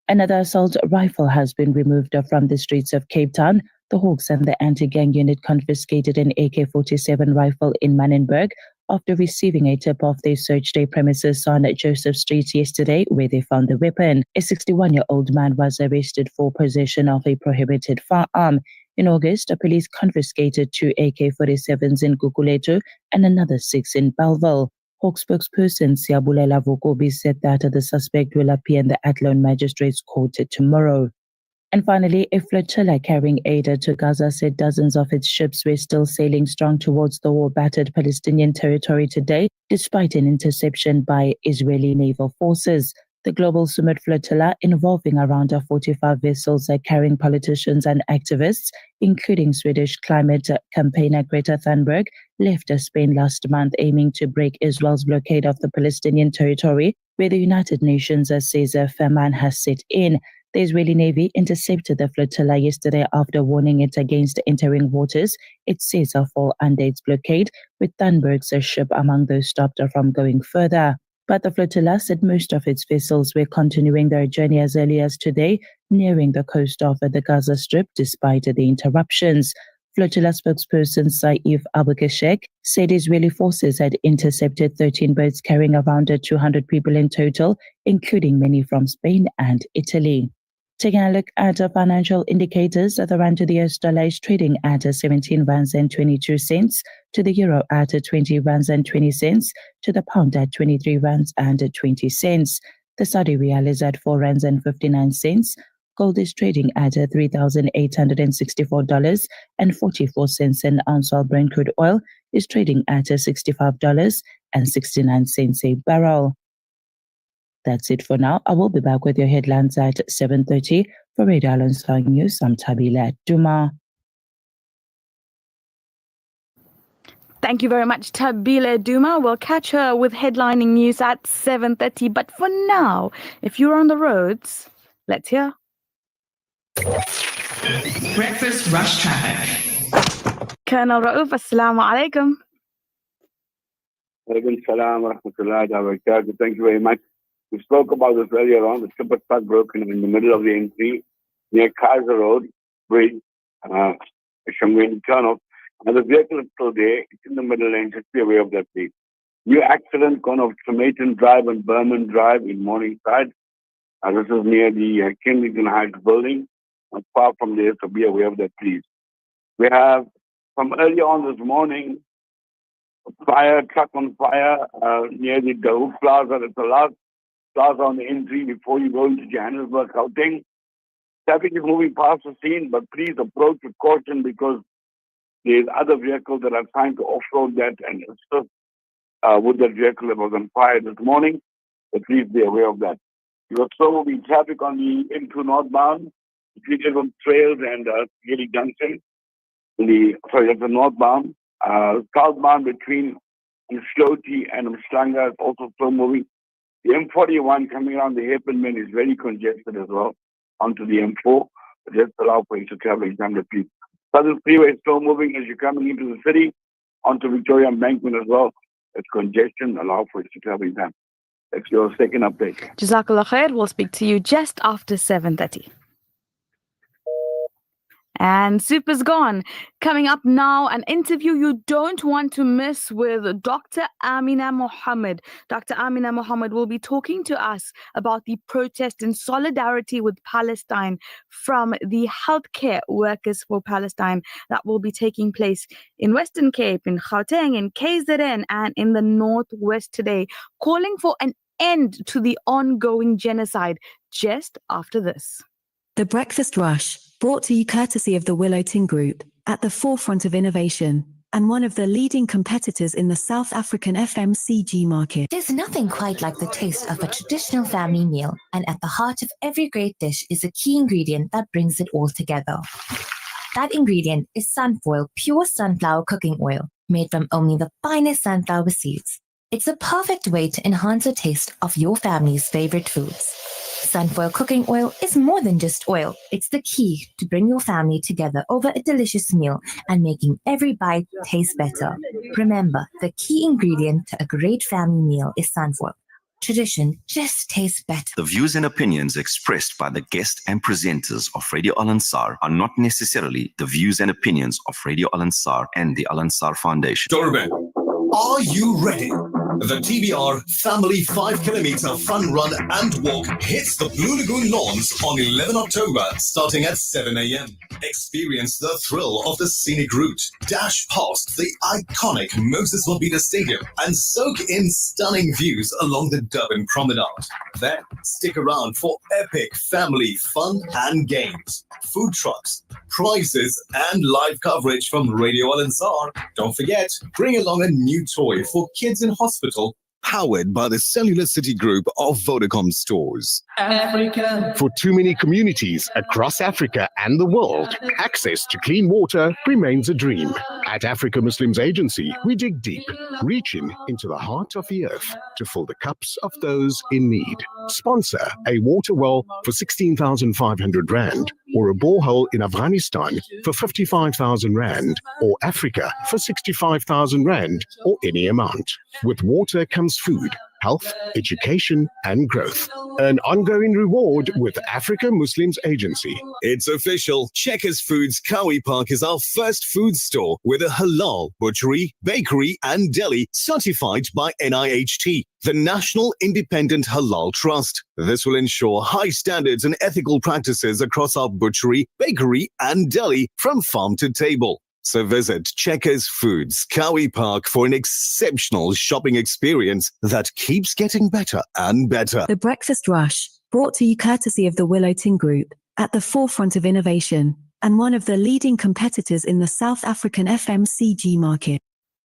Another assault rifle has been removed from the streets of Cape Town. The Hawks and the anti-gang unit confiscated an AK-47 rifle in Manenberg after receiving a tip-off. They searched a premises on Joseph Street yesterday where they found the weapon. A 61-year-old man was arrested for possession of a prohibited firearm. In August, the police confiscated 2 AK-47s in Guguletu and another 6 in Bellville. Hawk spokesperson Siabulela Vokobi said that the suspect will appear in the Athlone Magistrates Court tomorrow. And finally, a flotilla carrying aid to Gaza said dozens of its ships were still sailing strong towards the war-battered Palestinian territory today, despite an interception by Israeli naval forces. The global summit flotilla, involving around 45 vessels carrying politicians and activists, including Swedish climate campaigner Greta Thunberg, left Spain last month aiming to break Israel's blockade of the Palestinian territory, where the United Nations says a famine has set in. The Israeli Navy intercepted the flotilla yesterday after warning it against entering waters it says fall under its blockade, with Thunberg's ship among those stopped from going further. But the flotilla said most of its vessels were continuing their journey as early as today, nearing the coast of the Gaza Strip despite the interruptions. Flotilla spokesperson Saif Abukashek said Israeli forces had intercepted 13 boats carrying around 200 people in total, including many from Spain and Italy. Taking a look at financial indicators, the rand to the US dollar is trading at 17 rands and 22 cents, to the euro at 20 rands and 20 cents, to the pound at 23 rands and 20 cents. The Saudi riyal is at 4 rands and 59 cents. Gold is trading at $3,864.44 an ounce, while Brent crude oil is trading at $65.69 a barrel. That's it for now. I will be back with your headlines at 7:30 for Radio Al-Ansar News. I'm Tabila Duma. Thank you very much, Tabila Duma. We'll catch her with headlining news at 7:30. But for now, if you're on the roads, let's hear. Breakfast rush traffic. Colonel Raouf, assalamu alaikum. Alaikum salam wa rahmatullahi wa barakatuh. Thank you very much. We spoke about this earlier on. The tipper truck broken in the middle of the N3 near Kaiser Road Bridge, Shamwani turnoff. And the vehicle is still there. It's in the middle lane. Just be aware of that, please. New accident gone off Trematon Drive and Berman Drive in Morningside. This is near the Kensington Heights building. Not far from there, so be aware of that, please. We have, from earlier on this morning, a truck on fire near the Dahook Plaza. It's the last plaza on the N3 before you go into Johannesburg, Gauteng. Traffic is moving past the scene, but please approach with caution because there's other vehicles that are trying to offroad that and assist with that vehicle that was on fire this morning. So please be aware of that. You got slow moving traffic on the N2 northbound between Edward Trails and Gilly Junction. That's the northbound. Southbound between Mshloti and Mshlanga is also slow moving. The M41 coming around the hairpin man is very congested as well onto the M4. But just allow for you to travel in time to please. Southern Freeway is slow moving as you're coming into the city onto Victoria Embankment as well. It's congestion. Allow for you to travel in time. That's your second update. Jazakallah khair. We'll speak to you just after 7:30. And Super's gone. Coming up now, an interview you don't want to miss with Dr. Amina Mohammed. Dr. Amina Mohammed will be talking to us about the protest in solidarity with Palestine from the Healthcare Workers for Palestine that will be taking place in Western Cape, in Gauteng, in KZN, and in the Northwest today, calling for an end to the ongoing genocide just after this. The Breakfast Rush, brought to you courtesy of the Willow Tin Group, at the forefront of innovation, and one of the leading competitors in the South African FMCG market. There's nothing quite like the taste of a traditional family meal, and at the heart of every great dish is a key ingredient that brings it all together. That ingredient is Sunfoil pure sunflower cooking oil, made from only the finest sunflower seeds. It's a perfect way to enhance the taste of your family's favorite foods. Sunfoil cooking oil is more than just oil. It's the key to bring your family together over a delicious meal and making every bite taste better. Remember, the key ingredient to a great family meal is Sunfoil. Tradition just tastes better. The views and opinions expressed by the guests and presenters of Radio Al-Ansar are not necessarily the views and opinions of Radio Al-Ansar and the Al-Ansar Foundation. Durban, are you ready? The TBR Family 5km Fun Run and Walk hits the Blue Lagoon lawns on 11 October starting at 7 a.m. Experience the thrill of the scenic route, dash past the iconic Moses Mabhida Stadium and soak in stunning views along the Durban Promenade. Then stick around for epic family fun and games, food trucks, prizes and live coverage from Radio Al-Ansar. Don't forget, bring along a new toy for kids in hospital. Powered by the Cellular City Group of Vodacom stores. Africa. For too many communities across Africa and the world, access to clean water remains a dream. At Africa Muslims Agency, we dig deep, reaching into the heart of the earth to fill the cups of those in need. Sponsor a water well for 16,500 Rand, or a borehole in Afghanistan for 55,000 Rand, or Africa for 65,000 Rand, or any amount. With water comes food, health, education, and growth. An ongoing reward with Africa Muslims Agency. It's official. Checkers Foods Kawi Park is our first food store with a halal butchery, bakery, and deli certified by NIHT, the National Independent Halal Trust. This will ensure high standards and ethical practices across our butchery, bakery, and deli from farm to table. So visit Checkers Foods Kawi Park for an exceptional shopping experience that keeps getting better and better. The Breakfast Rush, brought to you courtesy of the Willow Tin Group, at the forefront of innovation and one of the leading competitors in the South African FMCG market.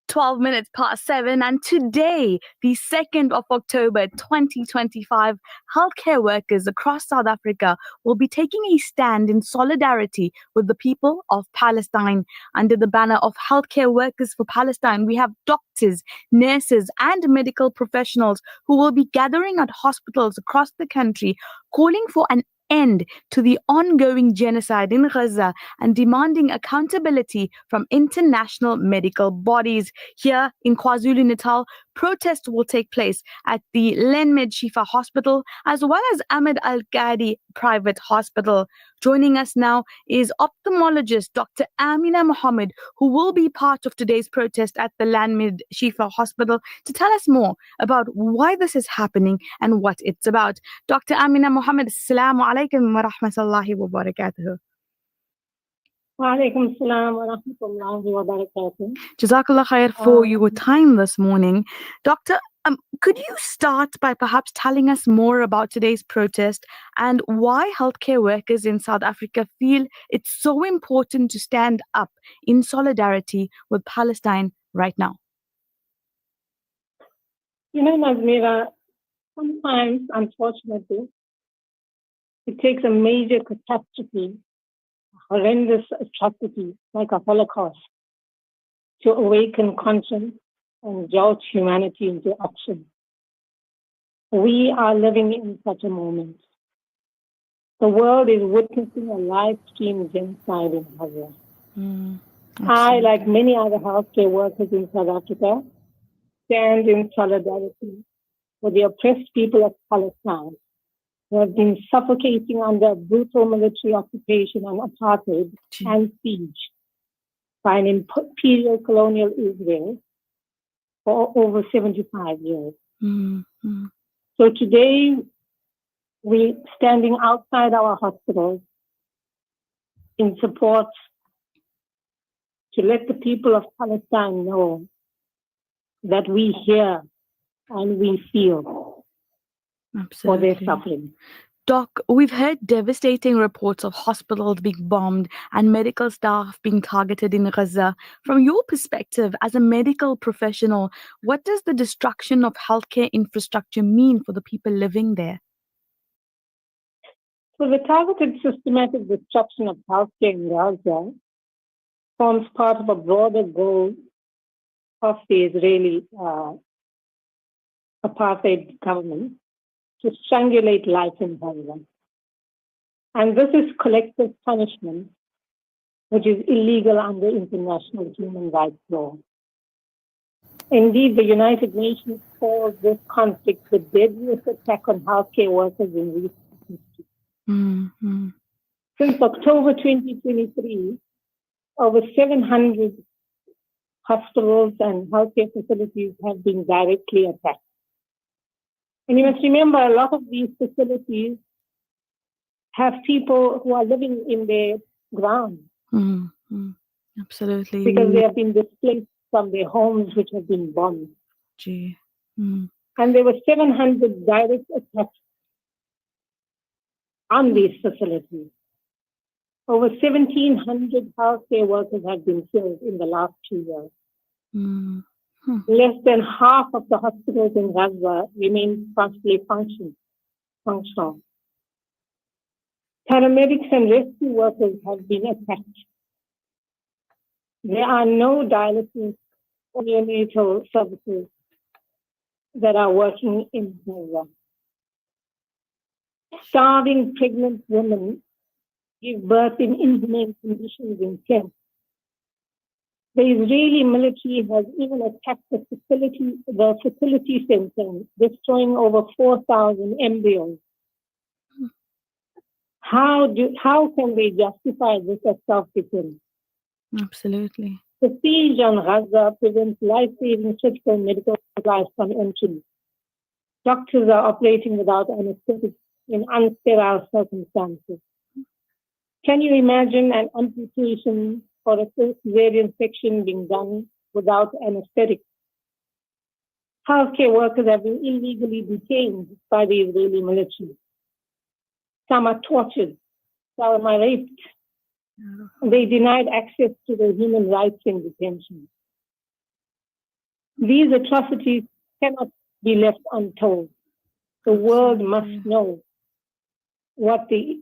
12 minutes past 7, and today, the 2nd of October 2025, healthcare workers across South Africa will be taking a stand in solidarity with the people of Palestine. Under the banner of Healthcare Workers for Palestine, we have doctors, nurses, and medical professionals who will be gathering at hospitals across the country, calling for an end to the ongoing genocide in Gaza and demanding accountability from international medical bodies. Here in KwaZulu-Natal, protests will take place at the Lakewood Shifa Hospital as well as Ahmed Al-Gadi Private Hospital. Joining us now is ophthalmologist Dr. Amina Mohammed, who will be part of today's protest at the Lakewood Shifa Hospital to tell us more about why this is happening and what it's about. Dr. Amina Mohammed, Assalamu alaikum wa rahmatullahi wa barakatuh. Wa alaikum salam wa rahmatullahi wa barakatuh. Jazakallah khair for your time this morning. Doctor, could you start by perhaps telling us more about today's protest and why healthcare workers in South Africa feel it's so important to stand up in solidarity with Palestine right now? You know, Nazmira, sometimes, unfortunately, it takes a major catastrophe, horrendous atrocity like a Holocaust to awaken conscience and jolt humanity into action. We are living in such a moment. The world is witnessing a live stream genocide in Gaza. I, like many other healthcare workers in South Africa, stand in solidarity with the oppressed people of Palestine who have been suffocating under brutal military occupation and apartheid and siege by an imperial colonial Israel for over 75 years. So today, we're standing outside our hospitals in support to let the people of Palestine know that we hear and we feel for their suffering. Doc, we've heard devastating reports of hospitals being bombed and medical staff being targeted in Gaza. From your perspective as a medical professional, what does the destruction of healthcare infrastructure mean for the people living there? So the targeted systematic destruction of healthcare in Gaza forms part of a broader goal of the Israeli apartheid government to strangulate life in Gaza. And this is collective punishment, which is illegal under international human rights law. Indeed, the United Nations calls this conflict the deadliest attack on healthcare workers in recent history. Since October 2023, over 700 hospitals and healthcare facilities have been directly attacked. And you must remember, a lot of these facilities have people who are living in their grounds. Absolutely. Because they have been displaced from their homes, which have been bombed. And there were 700 direct attacks on these facilities. Over 1,700 healthcare workers have been killed in the last 2 years. Less than half of the hospitals in Gaza remain partially functional. Paramedics and rescue workers have been attacked. There are no dialysis or neonatal services that are working in Gaza. Starving pregnant women give birth in inhumane conditions in tents. 1,000 The Israeli military has even attacked the fertility center, destroying over 4,000 embryos. How can they justify this as self-defense? Absolutely. The siege on Gaza prevents life-saving critical medical supplies from entry. Doctors are operating without anesthetic in unsterile circumstances. Can you imagine an amputation or a cesarean section being done without anesthetic? Healthcare workers have been illegally detained by the Israeli military. Some are tortured, some are raped. They denied access to their human rights in detention. These atrocities cannot be left untold. The world must know what the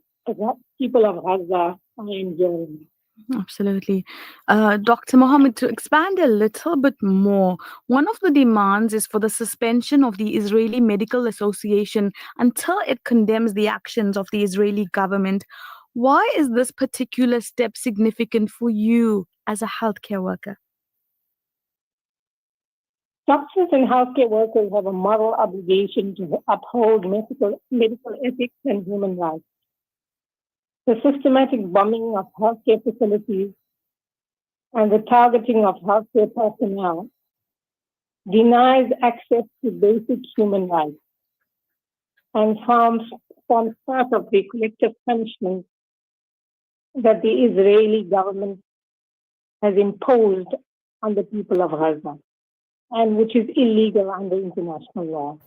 people of Gaza are enduring. Absolutely. Dr. Mohammed, to expand a little bit more, one of the demands is for the suspension of the Israeli Medical Association until it condemns the actions of the Israeli government. Why is this particular step significant for you as a healthcare worker? Doctors and healthcare workers have a moral obligation to uphold medical ethics and human rights. The systematic bombing of healthcare facilities and the targeting of healthcare personnel denies access to basic human rights and forms part of the collective punishment that the Israeli government has imposed on the people of Gaza, and which is illegal under international law.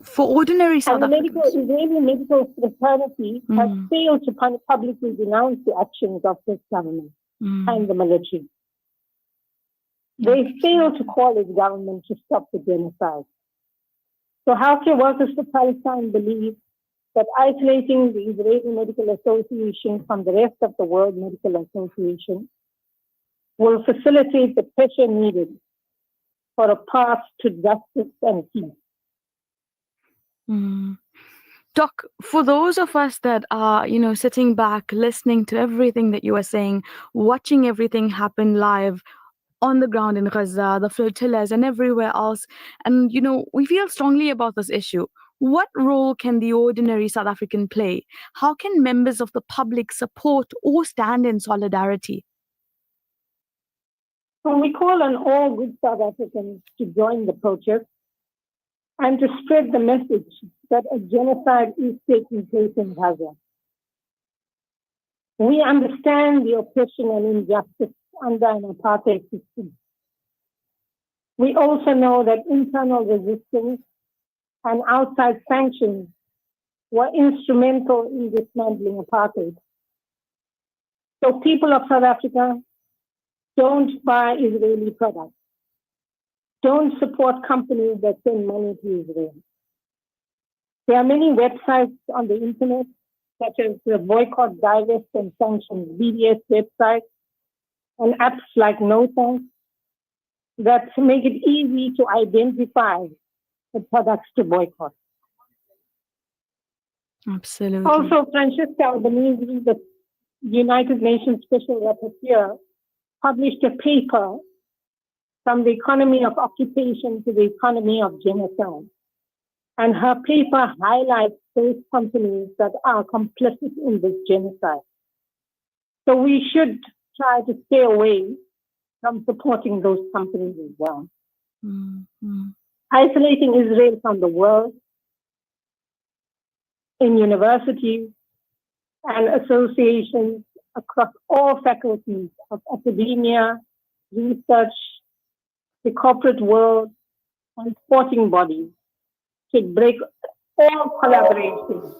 For ordinary South Africans, Israeli medical fraternity has failed to publicly denounce the actions of this government and the military. They failed to call its government to stop the genocide. So healthcare workers for Palestine believe that isolating the Israeli Medical Association from the rest of the World Medical Association will facilitate the pressure needed for a path to justice and peace. Doc, for those of us that are, sitting back, listening to everything that you are saying, watching everything happen live on the ground in Gaza, the flotillas and everywhere else, and, we feel strongly about this issue. What role can the ordinary South African play? How can members of the public support or stand in solidarity? So we call on all good South Africans to join the protest and to spread the message that a genocide is taking place in Gaza. We understand the oppression and injustice under an apartheid system. We also know that internal resistance and outside sanctions were instrumental in dismantling apartheid. So people of South Africa, don't buy Israeli products. Don't support companies that send money to Israel. There are many websites on the internet, such as the Boycott, Divest, and Sanctions BDS website, and apps like NoThanks that make it easy to identify the products to boycott. Absolutely. Also, Francesca Albanese, the United Nations Special Rapporteur, published a paper from the economy of occupation to the economy of genocide. And her paper highlights those companies that are complicit in this genocide. So we should try to stay away from supporting those companies as well. Isolating Israel from the world in universities and associations across all faculties of academia, research, the corporate world, and sporting bodies should break all collaboration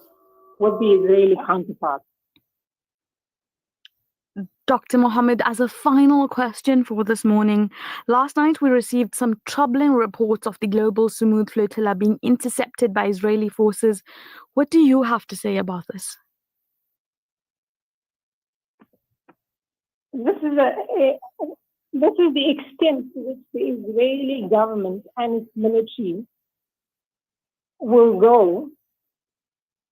with the Israeli counterparts. Dr. Mohammed, as a final question for this morning, last night we received some troubling reports of the global Sumud flotilla being intercepted by Israeli forces. What do you have to say about this? This is the extent to which the Israeli government and its military will go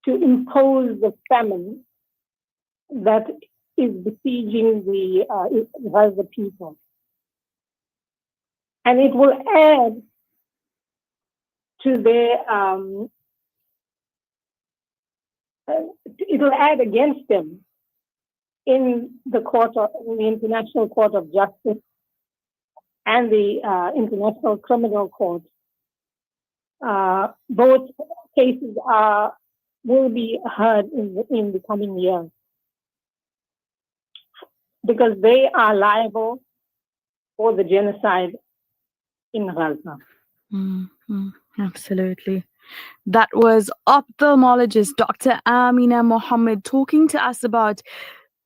to impose the famine that is besieging the people. And it will add to their, it will add against them in the International Court of Justice and the International Criminal Court. Both cases will be heard in the coming year because they are liable for the genocide in Gaza. Absolutely. That was ophthalmologist Dr. Amina Mohammed talking to us about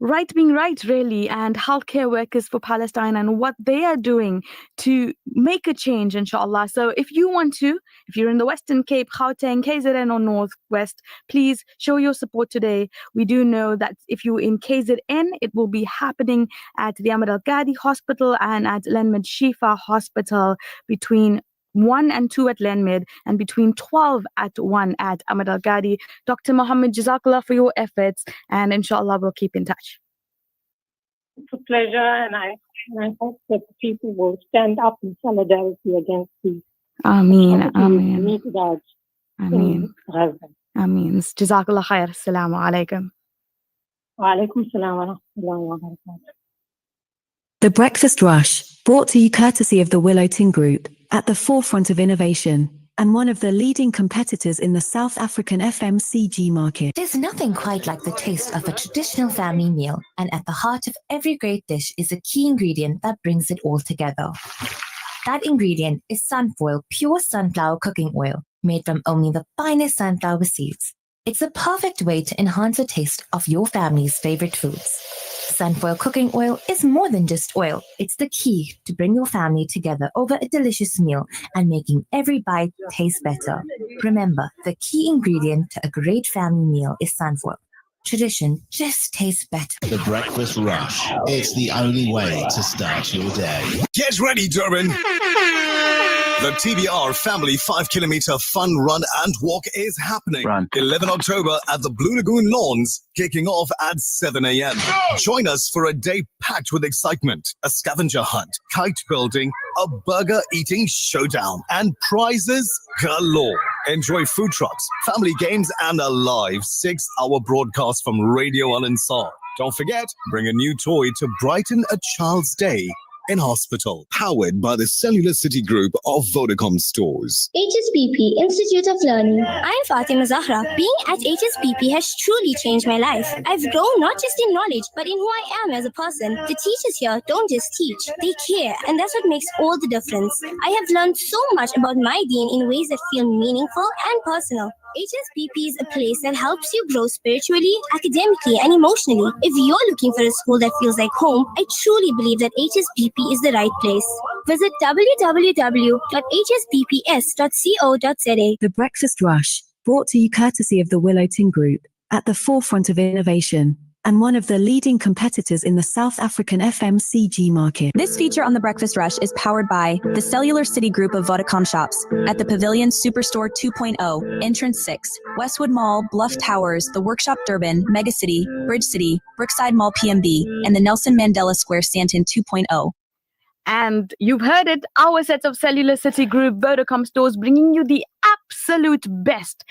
right being right, really, and healthcare workers for Palestine and what they are doing to make a change, inshallah. So if you're in the Western Cape, Gauteng, KZN or Northwest, please show your support today. We do know that if you're in KZN, it will be happening at the Ahmed Al-Gadi Hospital and at Lenmed Shifa Hospital between 1 and 2 at Lenmed and between 12 at 1 at Ahmed Al-Gadi. Dr. Mohammed, Jazakallah for your efforts, and inshallah we'll keep in touch. It's a pleasure, and I hope that people will stand up in solidarity against these. Ameen. Meted out in Gaza. Ameen. Jazakallah khair. Assalamu alaikum. Wa alaikum salam wa rahmatullahi wa barakatuh. The Breakfast Rush, brought to you courtesy of the Willow Tin Group, at the forefront of innovation, and one of the leading competitors in the South African FMCG market. There's nothing quite like the taste of a traditional family meal, and at the heart of every great dish is a key ingredient that brings it all together. That ingredient is Sunfoil pure sunflower cooking oil, made from only the finest sunflower seeds. It's the perfect way to enhance the taste of your family's favorite foods. Sunfoil cooking oil is more than just oil. It's the key to bring your family together over a delicious meal and making every bite taste better. Remember, the key ingredient to a great family meal is sunfoil. Tradition just tastes better. The Breakfast Rush. It's the only way to start your day. Get ready, Durban. The TBR Family 5-kilometer fun run and walk is happening. 11 October at the Blue Lagoon Lawns, kicking off at 7 a.m. Join us for a day packed with excitement, a scavenger hunt, kite building, a burger eating showdown, and prizes galore. Enjoy food trucks, family games, and a live 6-hour broadcast from Radio Al Ansar. Don't forget, bring a new toy to brighten a child's day in hospital. Powered by the Cellular City Group of Vodacom stores. HSBP Institute of Learning. I'm Fatima Zahra. Being at HSBP has truly changed my life. I've grown not just in knowledge, but in who I am as a person. The teachers here don't just teach, they care, and that's what makes all the difference. I have learned so much about my deen in ways that feel meaningful and personal. HSBP is a place that helps you grow spiritually, academically, and emotionally. If you're looking for a school that feels like home, I truly believe that HSBP is the right place. Visit www.hsbps.co.za. The Breakfast Rush, brought to you courtesy of the Willow Tin Group, at the forefront of innovation, and one of the leading competitors in the South African FMCG market. This feature on The Breakfast Rush is powered by the Cellular City Group of Vodacom shops at the Pavilion Superstore 2.0, Entrance 6, Westwood Mall, Bluff Towers, The Workshop Durban, Megacity, Bridge City, Brookside Mall PMB, and the Nelson Mandela Square Stanton 2.0. And you've heard it, our set of Cellular City Group Vodacom stores bringing you the absolute best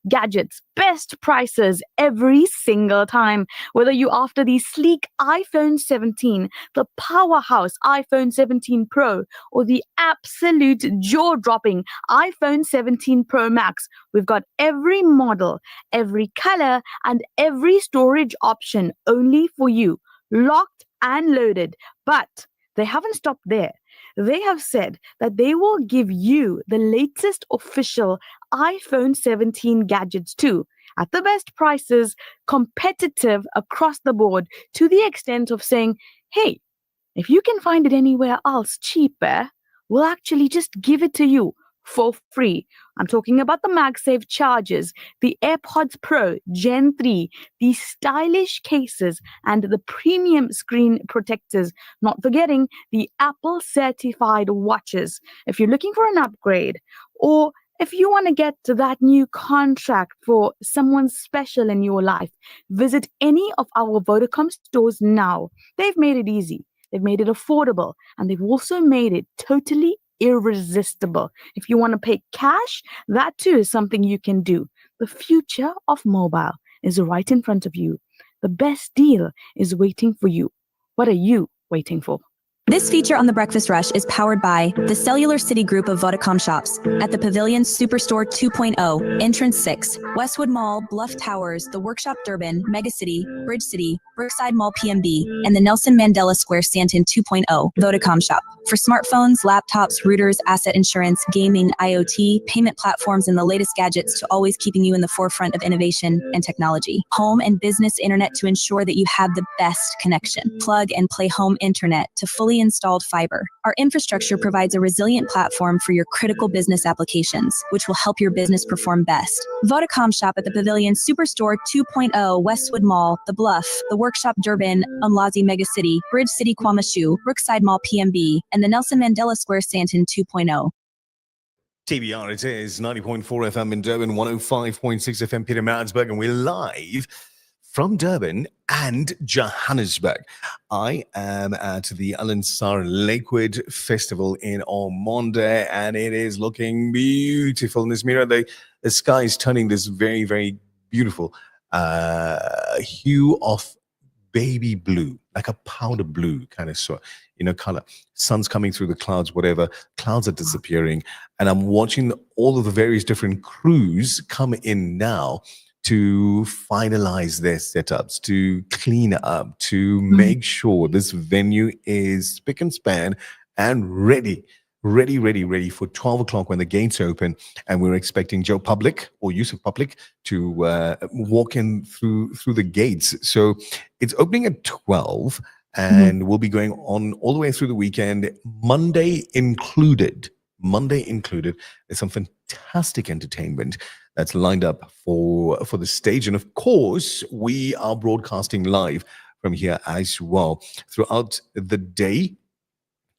gadgets, best prices every single time. Whether you're after the sleek iPhone 17, the powerhouse iPhone 17 Pro, or the absolute jaw-dropping iPhone 17 Pro Max, we've got every model, every color, and every storage option only for you, locked and loaded. But they haven't stopped there. They have said that they will give you the latest official iPhone 17 gadgets too, at the best prices, competitive across the board, to the extent of saying, hey, if you can find it anywhere else cheaper, we'll actually just give it to you for free. I'm talking about the MagSafe chargers, the AirPods Pro Gen 3, the stylish cases, and the premium screen protectors, not forgetting the Apple certified watches. If you're looking for an upgrade or If you want to get to that new contract for someone special in your life, visit any of our Vodacom stores now. They've made it easy, they've made it affordable, and they've also made it totally irresistible. If you want to pay cash, that too is something you can do. The future of mobile is right in front of you. The best deal is waiting for you. What are you waiting for? This feature on The Breakfast Rush is powered by the Cellular City Group of Vodacom shops at the Pavilion Superstore 2.0, Entrance 6, Westwood Mall, Bluff Towers, The Workshop Durban, Megacity, Bridge City, Brookside Mall PMB, and the Nelson Mandela Square Stanton 2.0, Vodacom shop. For smartphones, laptops, routers, asset insurance, gaming, IoT, payment platforms, and the latest gadgets to always keeping you in the forefront of innovation and technology. Home and business internet to ensure that you have the best connection. Plug and play home internet to fully installed fiber. Our infrastructure provides a resilient platform for your critical business applications, which will help your business perform best. Vodacom shop at the Pavilion Superstore 2.0, Westwood Mall, The Bluff, The Workshop Durban, Umlazi Megacity, Bridge City Kwamashu, Brookside Mall PMB, and the Nelson Mandela Square Stanton 2.0. TBR, it is 90.4 FM in Durban, 105.6 FM Pietermaritzburg, and we're live from Durban and Johannesburg. I am at the Al-Ansar Lakewood Festival in Ormonde, and it is looking beautiful. Nismira, the sky is turning this very, very beautiful hue of baby blue, like a powder blue kind of color. Sun's coming through the clouds, whatever. Clouds are disappearing, and I'm watching all of the various different crews come in now to finalize their setups, to clean up, to make sure this venue is spick and span and ready for 12 o'clock when the gates open. And we're expecting Joe Public or Yusuf Public to walk in through the gates. So it's opening at 12 and we'll be going on all the way through the weekend, Monday included. There's some fantastic entertainment that's lined up for the stage. And of course, we are broadcasting live from here as well. Throughout the day,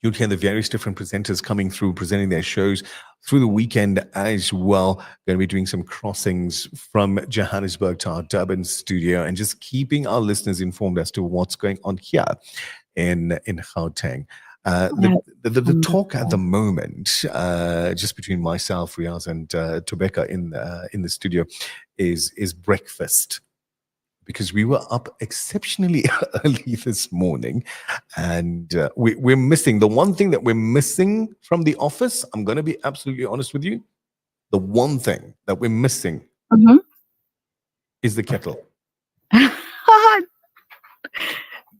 you'll hear the various different presenters coming through, presenting their shows through the weekend as well. Going to be doing some crossings from Johannesburg to our Durban studio and just keeping our listeners informed as to what's going on here in Gauteng. The talk at the moment, just between myself, Riaz, and Tobeka in the studio, is breakfast. Because we were up exceptionally early this morning, and we're missing the one thing that we're missing from the office. I'm going to be absolutely honest with you. The one thing that we're missing is the kettle.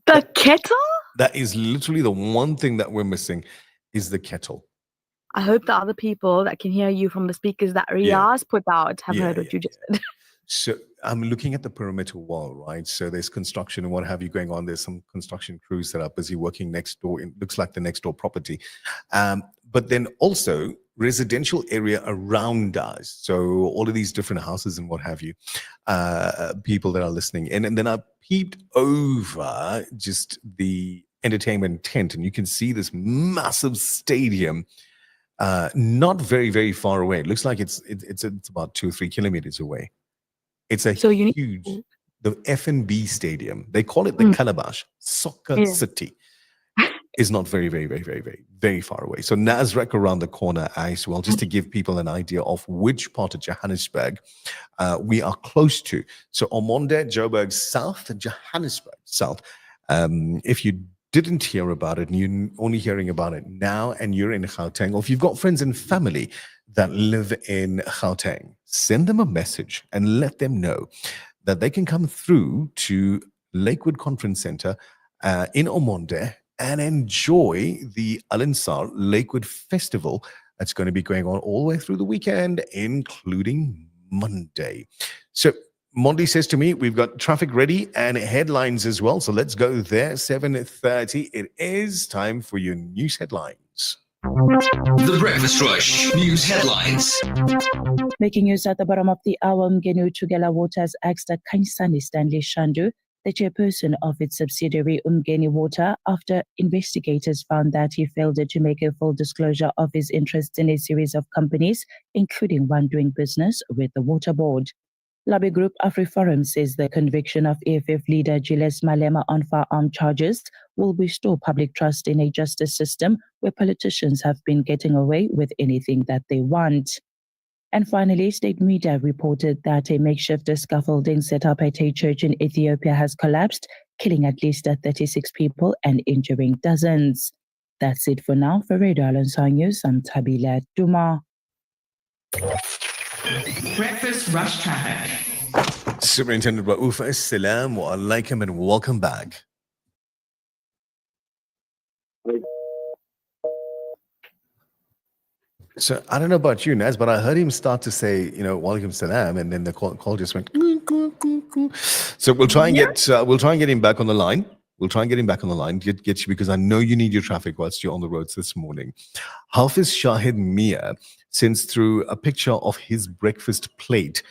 The kettle? That is literally the one thing that we're missing is the kettle. I hope the other people that can hear you from the speakers that Riaz put out have heard what you just said. So I'm looking at the perimeter wall, right? So there's construction and what have you going on. There's some construction crews that are busy working next door. It looks like the next door property. But then also residential area around us. So all of these different houses and what have you, people that are listening in. And then I peeped over just the entertainment tent, and you can see this massive stadium not very, very far away. It looks like it's about 2 or 3 kilometers away. It's a huge, the F&B stadium. They call it the Calabash Soccer City. Is not very, very, very, very, very, very far away. So Nasrec around the corner as well, just to give people an idea of which part of Johannesburg we are close to. So Ormonde, Joburg South, Johannesburg South. If you didn't hear about it and you're only hearing about it now and you're in Gauteng, or if you've got friends and family that live in Gauteng, send them a message and let them know that they can come through to Lakewood Conference Center in Ormonde and enjoy the Al-Ansar Lakewood Festival that's going to be going on all the way through the weekend, including Monday. So Mondi says to me, we've got traffic ready and headlines as well. So let's go there. 7:30. It is time for your news headlines. The Breakfast Rush News Headlines. Making news at the bottom of the hour, Mgenu Tugela Waters asked Kanyisani Stanley Shandu the chairperson of its subsidiary Umgeni Water, after investigators found that he failed to make a full disclosure of his interests in a series of companies, including one doing business with the Water Board. Lobby group AfriForum says the conviction of EFF leader Julius Malema on firearm charges will restore public trust in a justice system where politicians have been getting away with anything that they want. And finally, state media reported that a makeshift scaffolding set up at a church in Ethiopia has collapsed, killing at least 36 people and injuring dozens. That's it for now. For Radio Al-Ansar News, I'm Tabila Duma. Breakfast Rush Traffic. Superintendent Rauf, assalamu alaikum and welcome back. So I don't know about you, Naz, but I heard him start to say, walaikum salam, and then the call just went. So we'll try and get him back on the line. We'll try and get him back on the line, get you, because I know you need your traffic whilst you're on the roads this morning. Hafiz Shahid Mia sends through a picture of his breakfast plate,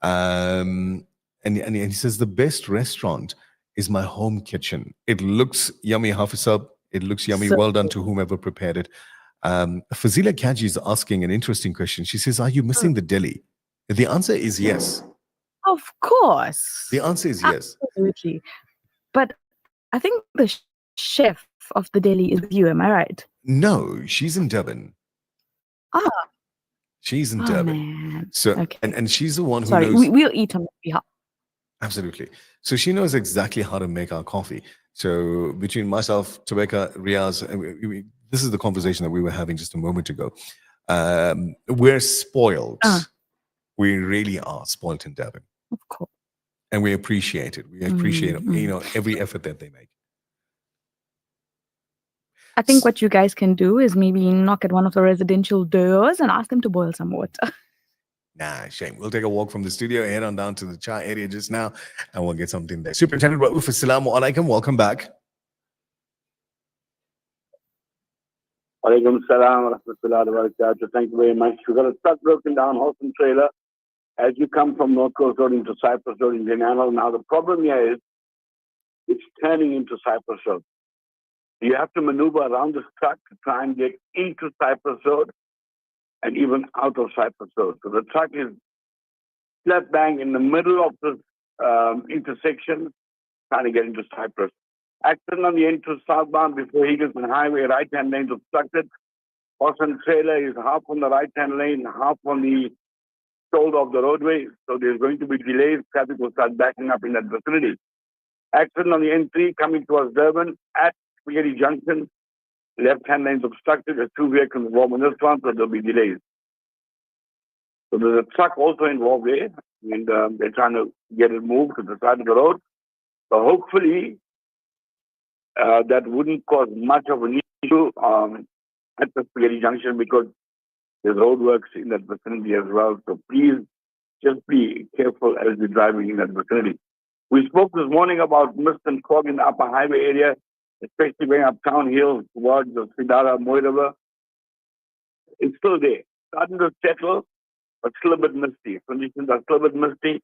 and he says the best restaurant is my home kitchen. It looks yummy, Hafiz. It looks yummy. Well done to whomever prepared it. Fazila Kaji is asking an interesting question. She says, are you missing the deli? The answer is yes. Of course. The answer is yes. Absolutely. But I think the chef of the deli is with you, am I right? No, she's in Durban. Ah. She's in Durban. Man. So, okay. and she's the one who Sorry, knows. we'll eat on behalf. Absolutely. So she knows exactly how to make our coffee. So between myself, Tobeka, Riaz, this is the conversation that we were having just a moment ago. We're spoiled. We really are spoiled in Durban. Of course. And we appreciate it. We appreciate every effort that they make. I think what you guys can do is maybe knock at one of the residential doors and ask them to boil some water. Nah, shame. We'll take a walk from the studio, head on down to the chai area just now, and we'll get something there. Superintendent Rauf, assalamu alaikum. Welcome back. Alaikum salam wa rahmatullahi wa barakatuh. Thank you very much. We've got a truck broken down, horse and trailer, as you come from North Coast Road into Cyprus Road in Glenelg. Now, the problem here is it's turning into Cyprus Road. You have to maneuver around this truck to try and get into Cyprus Road and even out of Cyprus Road. So the truck is flat bang in the middle of this intersection, trying to get into Cyprus. Accident on the entry southbound before Eagleton Highway, right-hand lane obstructed. Horse and trailer is half on the right-hand lane, half on the shoulder of the roadway. So there's going to be delays. Traffic will start backing up in that vicinity. Accident on the N3 coming towards Durban at Spaghetti Junction. Left-hand lanes obstructed. There's 2 vehicles involved in this one, so there'll be delays. So there's a truck also involved there, and they're trying to get it moved to the side of the road. So hopefully that wouldn't cause much of an issue at the Spaghetti Junction, because there's roadworks in that vicinity as well. So please just be careful as you're driving in that vicinity. We spoke this morning about mist and fog in the upper highway area, especially going up Town Hill towards the Sidara Moirava. It's still there. Starting to settle, but still a bit misty. Conditions are still a bit misty.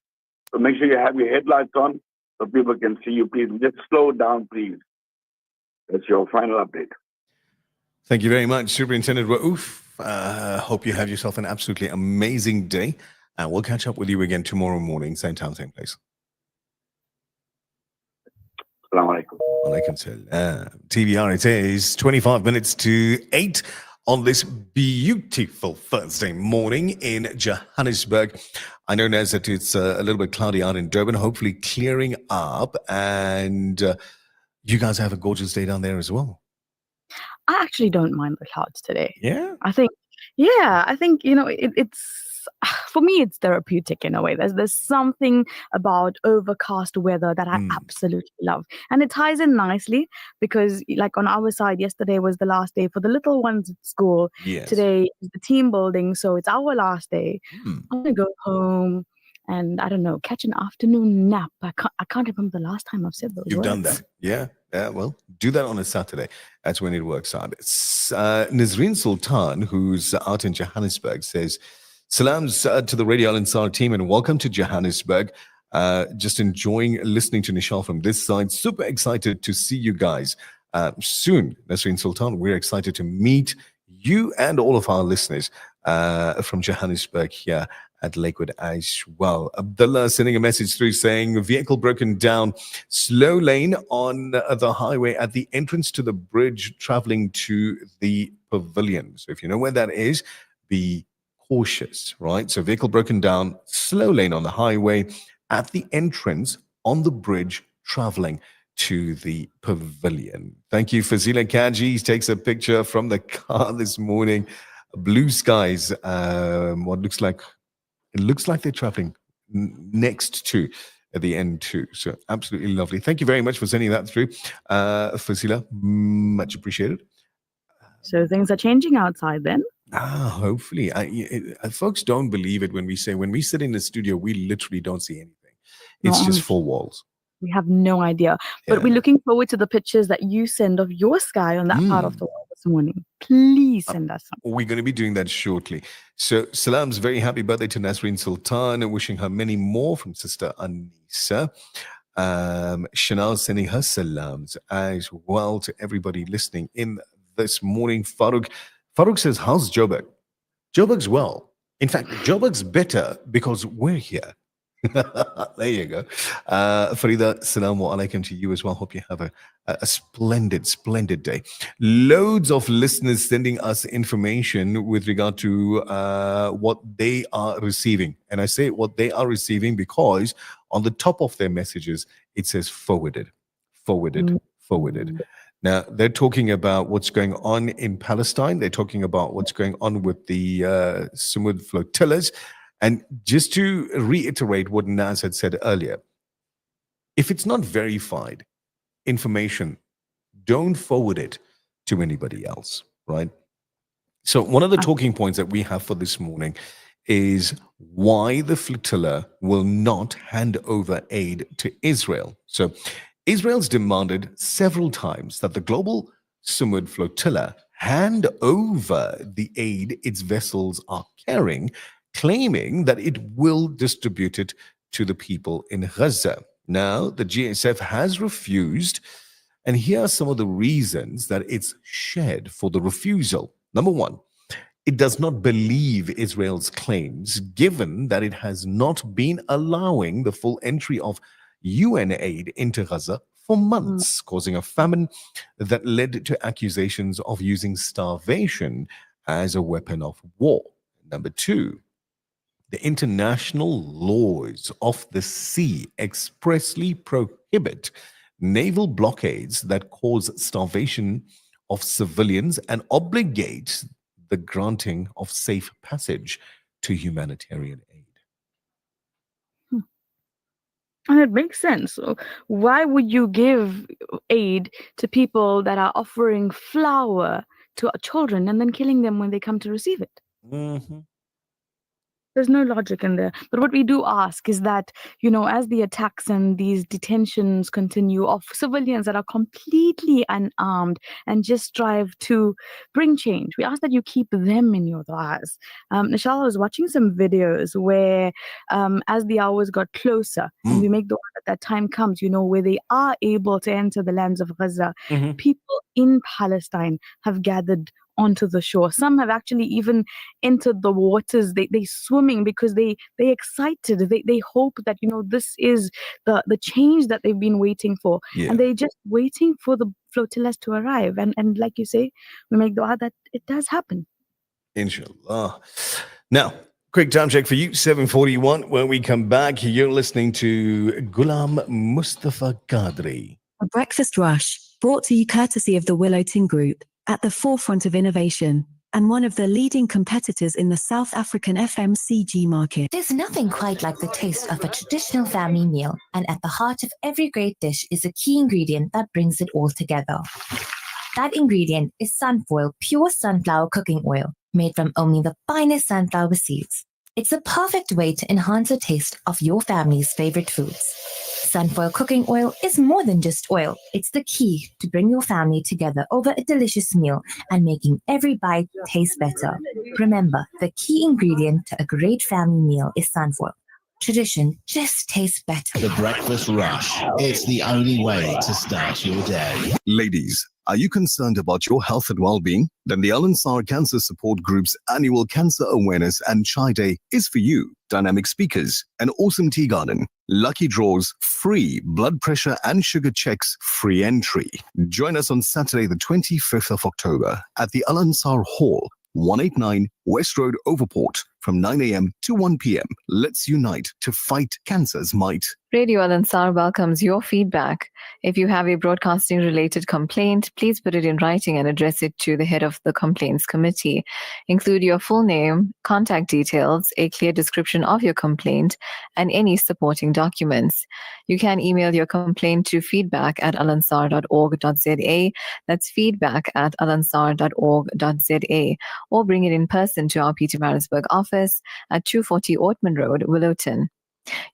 So make sure you have your headlights on so people can see you, please. Just slow down, please. That's your final update. Thank you very much, Superintendent Rauf. Hope you have yourself an absolutely amazing day. And we'll catch up with you again tomorrow morning, same time, same place. Assalamu alaikum. Alaikum salam. TBR, it is 25 minutes to 8 on this beautiful Thursday morning in Johannesburg. I know, Naz, that it's a little bit cloudy out in Durban, hopefully clearing up. And you guys have a gorgeous day down there as well. I actually don't mind the clouds today. Yeah? I think, it's, for me, it's therapeutic in a way. There's something about overcast weather that I absolutely love. And it ties in nicely because, like, on our side, yesterday was the last day for the little ones at school. Yes. Today is the team building, so it's our last day. I'm going to go home and, I don't know, catch an afternoon nap. I can't remember the last time I've said those You've words. done that. Yeah. Well, do that on a Saturday. That's when it works out. Nazreen Sultan, who's out in Johannesburg, says, salams to the Radio Al-Ansar team and welcome to Johannesburg. Just enjoying listening to Nishal from this side. Super excited to see you guys soon. Nasreen Sultan, we're excited to meet you and all of our listeners from Johannesburg here at Lakewood as well. Abdullah sending a message through saying, vehicle broken down, slow lane on the highway at the entrance to the bridge traveling to the pavilion. So if you know where that is, be cautious, right? So vehicle broken down, slow lane on the highway at the entrance on the bridge traveling to the pavilion. Thank you, Fazila Kaji. He takes a picture from the car this morning. Blue skies, what looks like, it looks like they're traveling next to the N2. So absolutely lovely. Thank you very much for sending that through, Fazila. Much appreciated. So things are changing outside then? Hopefully. Folks don't believe it when we say, when we sit in the studio, we literally don't see anything. It's just four walls. We have no idea. But we're looking forward to the pictures that you send of your sky on that part of the world this morning. Please send us some. We're going to be doing that shortly. So Salam's very happy birthday to Nasreen Sultan and wishing her many more from Sister Anisa. Chanel sending her salams as well to everybody listening in this morning. Farooq says, how's Joburg? Joburg's well. In fact, Joburg's better because we're here. There you go. Farida, assalamu alaikum to you as well. Hope you have a splendid, splendid day. Loads of listeners sending us information with regard to what they are receiving. And I say what they are receiving because on the top of their messages, it says forwarded, forwarded, forwarded. Now, they're talking about what's going on in Palestine. They're talking about what's going on with the Samud flotillas. And just to reiterate what Naz had said earlier, if it's not verified information, don't forward it to anybody else, right? So one of the talking points that we have for this morning is why the flotilla will not hand over aid to Israel. So Israel's demanded several times that the global Samud flotilla hand over the aid its vessels are carrying, claiming that it will distribute it to the people in Gaza. Now, the GSF has refused, and here are some of the reasons that it's shared for the refusal. Number one, it does not believe Israel's claims, given that it has not been allowing the full entry of UN aid into Gaza for months, causing a famine that led to accusations of using starvation as a weapon of war. Number two, the international laws of the sea expressly prohibit naval blockades that cause starvation of civilians and obligate the granting of safe passage to humanitarian aid. And it makes sense. So why would you give aid to people that are offering flour to children and then killing them when they come to receive it? There's no logic in there. But what we do ask is that, as the attacks and these detentions continue of civilians that are completely unarmed and just strive to bring change, we ask that you keep them in your du'as. Nishal, I was watching some videos where as the hours got closer, and we make dua that time comes, where they are able to enter the lands of Gaza, people in Palestine have gathered onto the shore. Some have actually even entered the waters. They swimming because they excited. They hope that this is the change that they've been waiting for, and they're just waiting for the flotillas to arrive. And like you say, we make dua that it does happen. Inshallah. Now, quick time check for you, 7:41. When we come back, you're listening to Ghulam Mustafa Qadri. A breakfast rush brought to you courtesy of the Willow Tin Group, at the forefront of innovation and one of the leading competitors in the South African FMCG market. There's nothing quite like the taste of a traditional family meal, and at the heart of every great dish is a key ingredient that brings it all together. That ingredient is Sunfoil pure sunflower cooking oil, made from only the finest sunflower seeds. It's a perfect way to enhance the taste of your family's favorite foods. Sunfoil cooking oil is more than just oil. It's the key to bring your family together over a delicious meal and making every bite taste better. Remember, the key ingredient to a great family meal is sunfoil. Tradition just tastes better. The Breakfast Rush. It's the only way to start your day. Ladies, are you concerned about your health and well-being? Then the Al Ansar Cancer Support Group's annual Cancer Awareness and Chai Day is for you. Dynamic speakers, an awesome tea garden, lucky draws, free blood pressure and sugar checks, free entry. Join us on Saturday the 25th of October at the Al Ansar Hall, 189 West Road, Overport, from 9 a.m. to 1 p.m. Let's unite to fight cancer's might. Radio Al Ansar welcomes your feedback. If you have a broadcasting-related complaint, please put it in writing and address it to the head of the complaints committee. Include your full name, contact details, a clear description of your complaint, and any supporting documents. You can email your complaint to feedback@alansar.org.za. That's feedback@alansar.org.za. Or bring it in person to our Pietermaritzburg office at 240 Ortman Road, Willowton.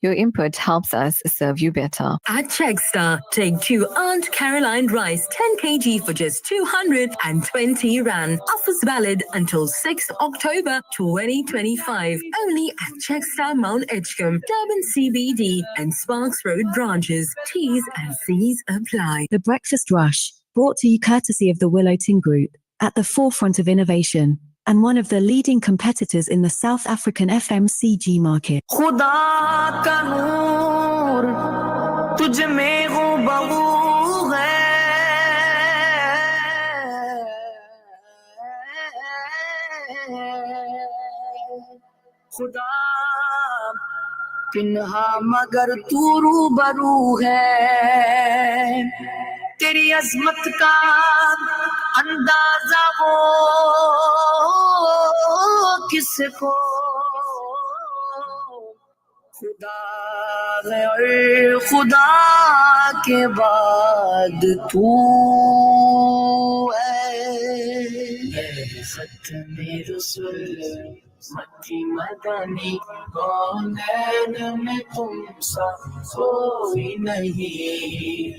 Your input helps us serve you better. At Checkstar, take 2 Aunt Caroline rice 10 kg for just 220 Rand. Offers valid until 6th October 2025. Only at Checkstar Mount Edgecombe, Durban CBD and Sparks Road branches. T's and C's apply. The Breakfast Rush, brought to you courtesy of the Willow Tin Group, at the forefront of innovation and one of the leading competitors in the South African FMCG market. खुदा का नूर तुझ में हुबहू है खुदा पिन्हा मगर तू रूबरू है तेरी अजमत का अंदाजा हो किसको खुदा है और खुदा के बाद तू है ख़त्म रसूल मक्की मदनी कौनैन में तुम सा कोई नहीं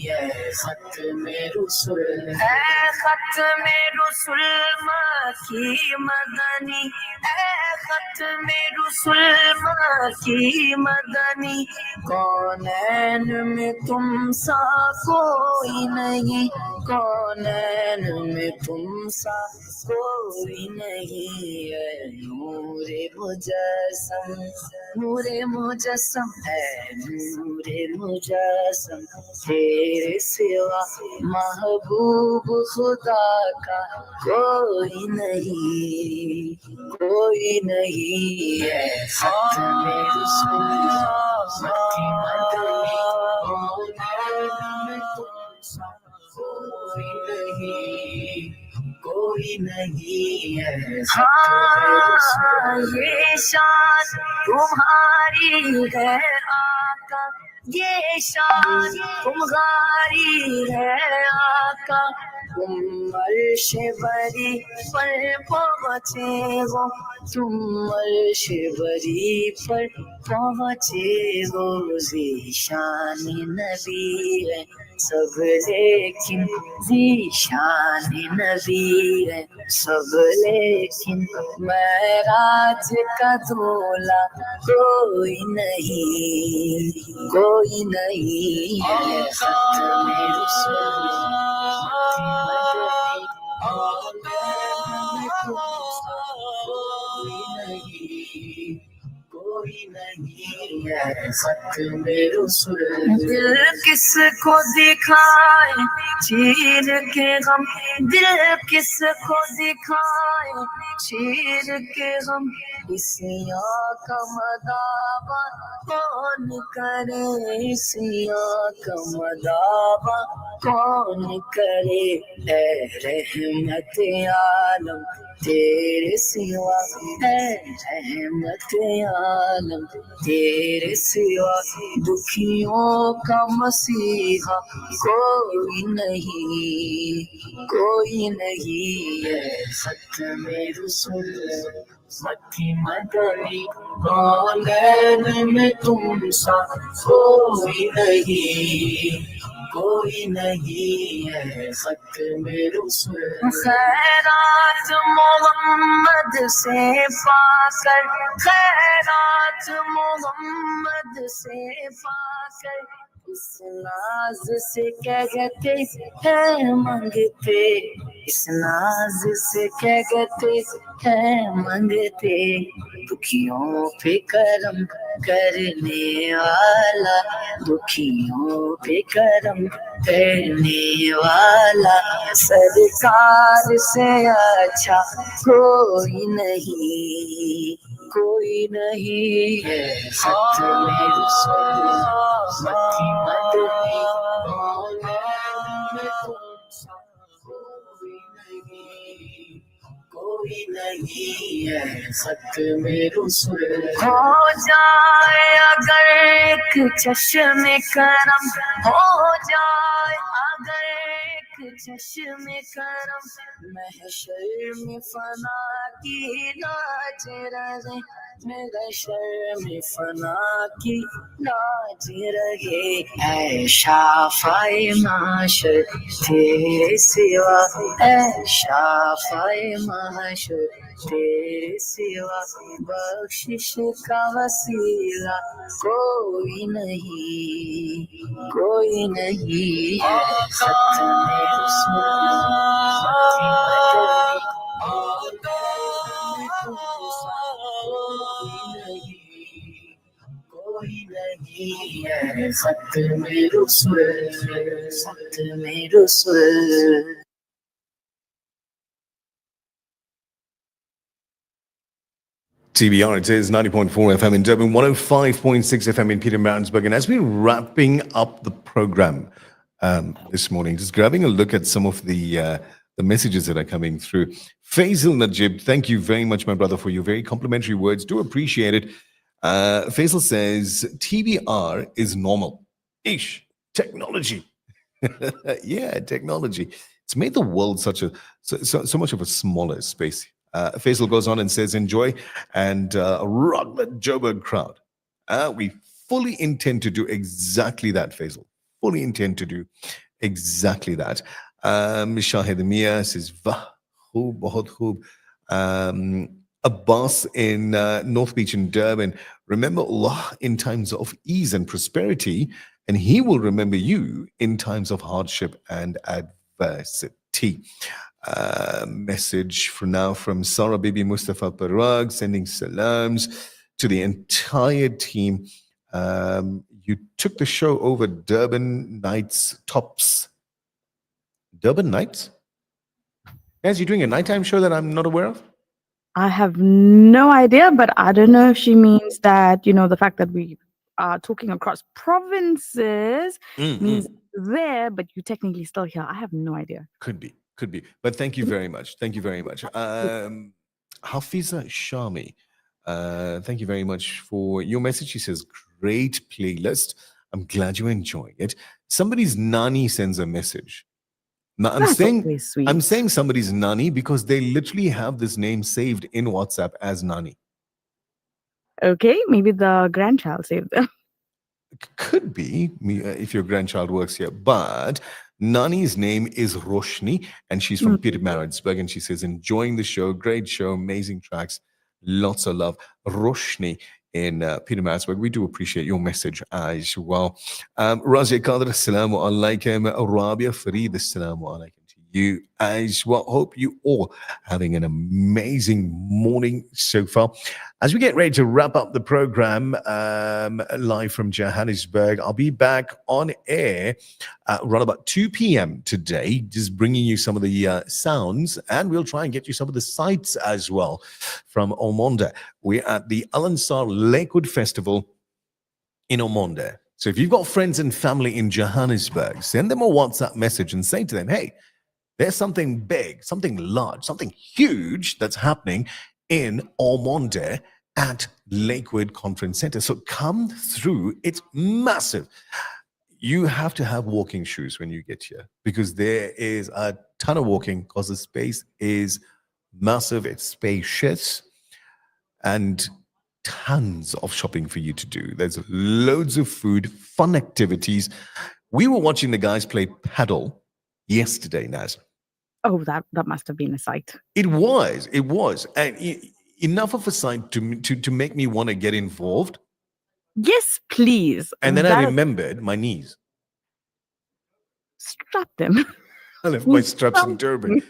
है ख़त्म रसूल है ख़त्म रसूल मक्की मदनी है ख़त्म रसूल मक्की मदनी कौनैन में तुम सा कोई नहीं कौनैन में तुम सा कोई नहीं है नूरे मुजस्सम है नूरे मुजस्सम तेरे सिवा महबूब खुदा का कोई नहीं है ख़त्म रसूल मक्की मदनी कौनैन में तुम सा कोई नहीं है हाँ ये शान तुम्हारी है आका ये शान तुम्हारी है आका तुम अर्श बरी पर पहुँचे हो तुम अर्श बरी पर पहुँचे हो ज़ीशान नबी है सब लेकिन ज़ीशान नबी है सब लेकिन महराज का दूल्हा कोई नहीं है ख़त्म रसूल दिल किसको दिखाए चीर के गम दिल किसको दिखाए चीर के गम इसिया का मदावा कौन करे इसिया का मदावा कौन करे ऐ रहमत आलम तेरे सिवा है रहमत आलम तेरे सिवा दुखियों का मसीहा कोई नहीं है ख़त्म रसूल मक्की मदनी कौनैन में तुम सा कोई कोई नहीं है खत में रुसवा खैरात मोहम्मद से पाकर खैरात मोहम्मद से पाकर इस नाज से कहते हैं मांगते इस नाज से कहते हैं मांगते दुखियों पे करम करने वाला दुखियों पे करम करने वाला सरकार से अच्छा कोई नहीं है सच में रसूल मती मदनी कोई नहीं है खत में रसूल हो जाए अगर एक चश्मे करम हो जाए अगर एक चश्मे करम महशर में फना की लाज रहे महशर में फना की लाज रहे ऐ शाफ़ाए माशर तेरे सिवा ऐ शाफ़ाए माशर तेरे सिवा बख्शिश का वसीला कोई नहीं है खत में कोई नहीं है खत में रसूल TBR, it is 90.4 FM in Durban, 105.6 FM in Peter Maritzburg. And as we're wrapping up the program this morning, just grabbing a look at some of the messages that are coming through. Faisal Najib, thank you very much, my brother, for your very complimentary words. Do appreciate it. Faisal says, TBR is normal. Ish, technology. Yeah, technology. It's made the world so much of a smaller space. Faisal goes on and says, enjoy and rock the Joburg crowd. We fully intend to do exactly that, Faisal. Fully intend to do exactly that. Shahid Mia says, Vah, khoob, bahut khoob. Abbas in North Beach in Durban, remember Allah in times of ease and prosperity, and He will remember you in times of hardship and adversity. Message for now from Sarah Bibi Mustafa Parag, sending salams to the entire team. You took the show over Durban Nights Tops. Durban Nights? Guys, you're doing a nighttime show that I'm not aware of? I have no idea, but I don't know if she means that, the fact that we are talking across provinces means there, but you're technically still here. I have no idea. Could be. But thank you very much. Hafiza Shami, thank you very much for your message. She says, great playlist. I'm glad you're enjoying it. Somebody's Nani sends a message. Now, I'm saying somebody's Nani because they literally have this name saved in WhatsApp as Nani. Okay, maybe the grandchild saved them. Could be if your grandchild works here, but Nani's name is Roshni and she's from Peter Maritzburg, and she says, enjoying the show, great show, amazing tracks, lots of love. Roshni in Peter Maritzburg, we do appreciate your message as well. Razia Qadr, assalamu alaikum. Rabia Fareed, assalamu alaikum to you as well. Hope you all having an amazing morning so far. As we get ready to wrap up the program live from Johannesburg, I'll be back on air around about 2 p.m. today, just bringing you some of the sounds, and we'll try and get you some of the sights as well from Omonde. We're at the Al-Ansar Lakewood Festival in Omonde. So if you've got friends and family in Johannesburg, send them a WhatsApp message and say to them, hey, there's something big, something large, something huge that's happening in Omonde at Lakewood Conference Center. So come through. It's massive. You have to have walking shoes when you get here because there is a ton of walking because the space is massive. It's spacious and tons of shopping for you to do. There's loads of food, fun activities. We were watching the guys play paddle yesterday, Naz. Oh, that must have been a sight. It was, and enough of a sight to make me want to get involved. Yes, please. And then I remembered my knees. Strap them. I left my straps in Durban.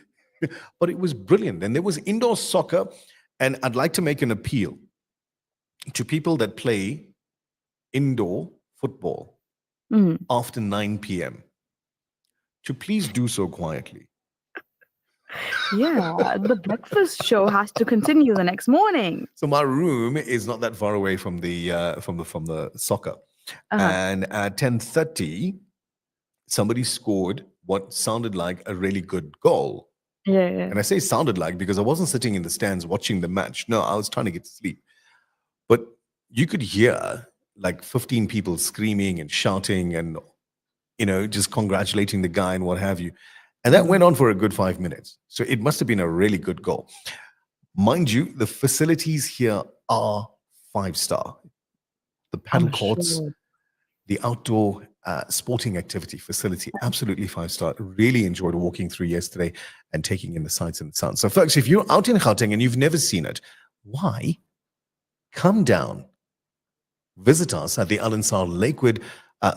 But it was brilliant. And there was indoor soccer. And I'd like to make an appeal to people that play indoor football after 9 p.m. to please do so quietly. Yeah, the breakfast show has to continue the next morning. So my room is not that far away from the soccer. And at 10:30, somebody scored what sounded like a really good goal. Yeah. And I say sounded like because I wasn't sitting in the stands watching the match. No, I was trying to get to sleep. But you could hear like 15 people screaming and shouting and, just congratulating the guy and what have you. And that went on for a good 5 minutes. So it must have been a really good goal. Mind you, the facilities here are 5-star. The paddle courts, the outdoor sporting activity facility, absolutely 5-star. Really enjoyed walking through yesterday and taking in the sights and the sounds. So folks, if you're out in Gauteng and you've never seen it, why? Come down. Visit us at the Al-Ansar Lakewood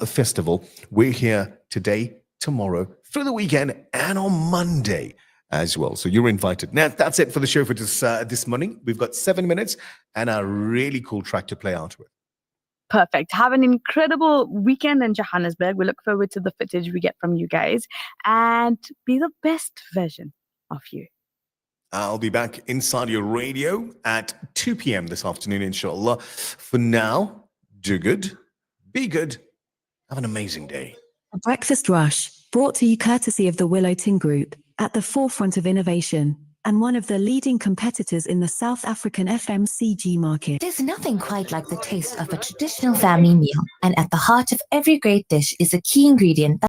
Festival. We're here today, tomorrow, through the weekend, and on Monday as well. So you're invited. Now, that's it for the show for this morning. We've got 7 minutes and a really cool track to play out with. Perfect. Have an incredible weekend in Johannesburg. We look forward to the footage we get from you guys and be the best version of you. I'll be back inside your radio at 2 p.m. this afternoon, inshallah. For now, do good, be good, have an amazing day. A Breakfast Rush, brought to you courtesy of the Willow Tin Group, at the forefront of innovation, and one of the leading competitors in the South African FMCG market. There's nothing quite like the taste of a traditional family meal, and at the heart of every great dish is a key ingredient that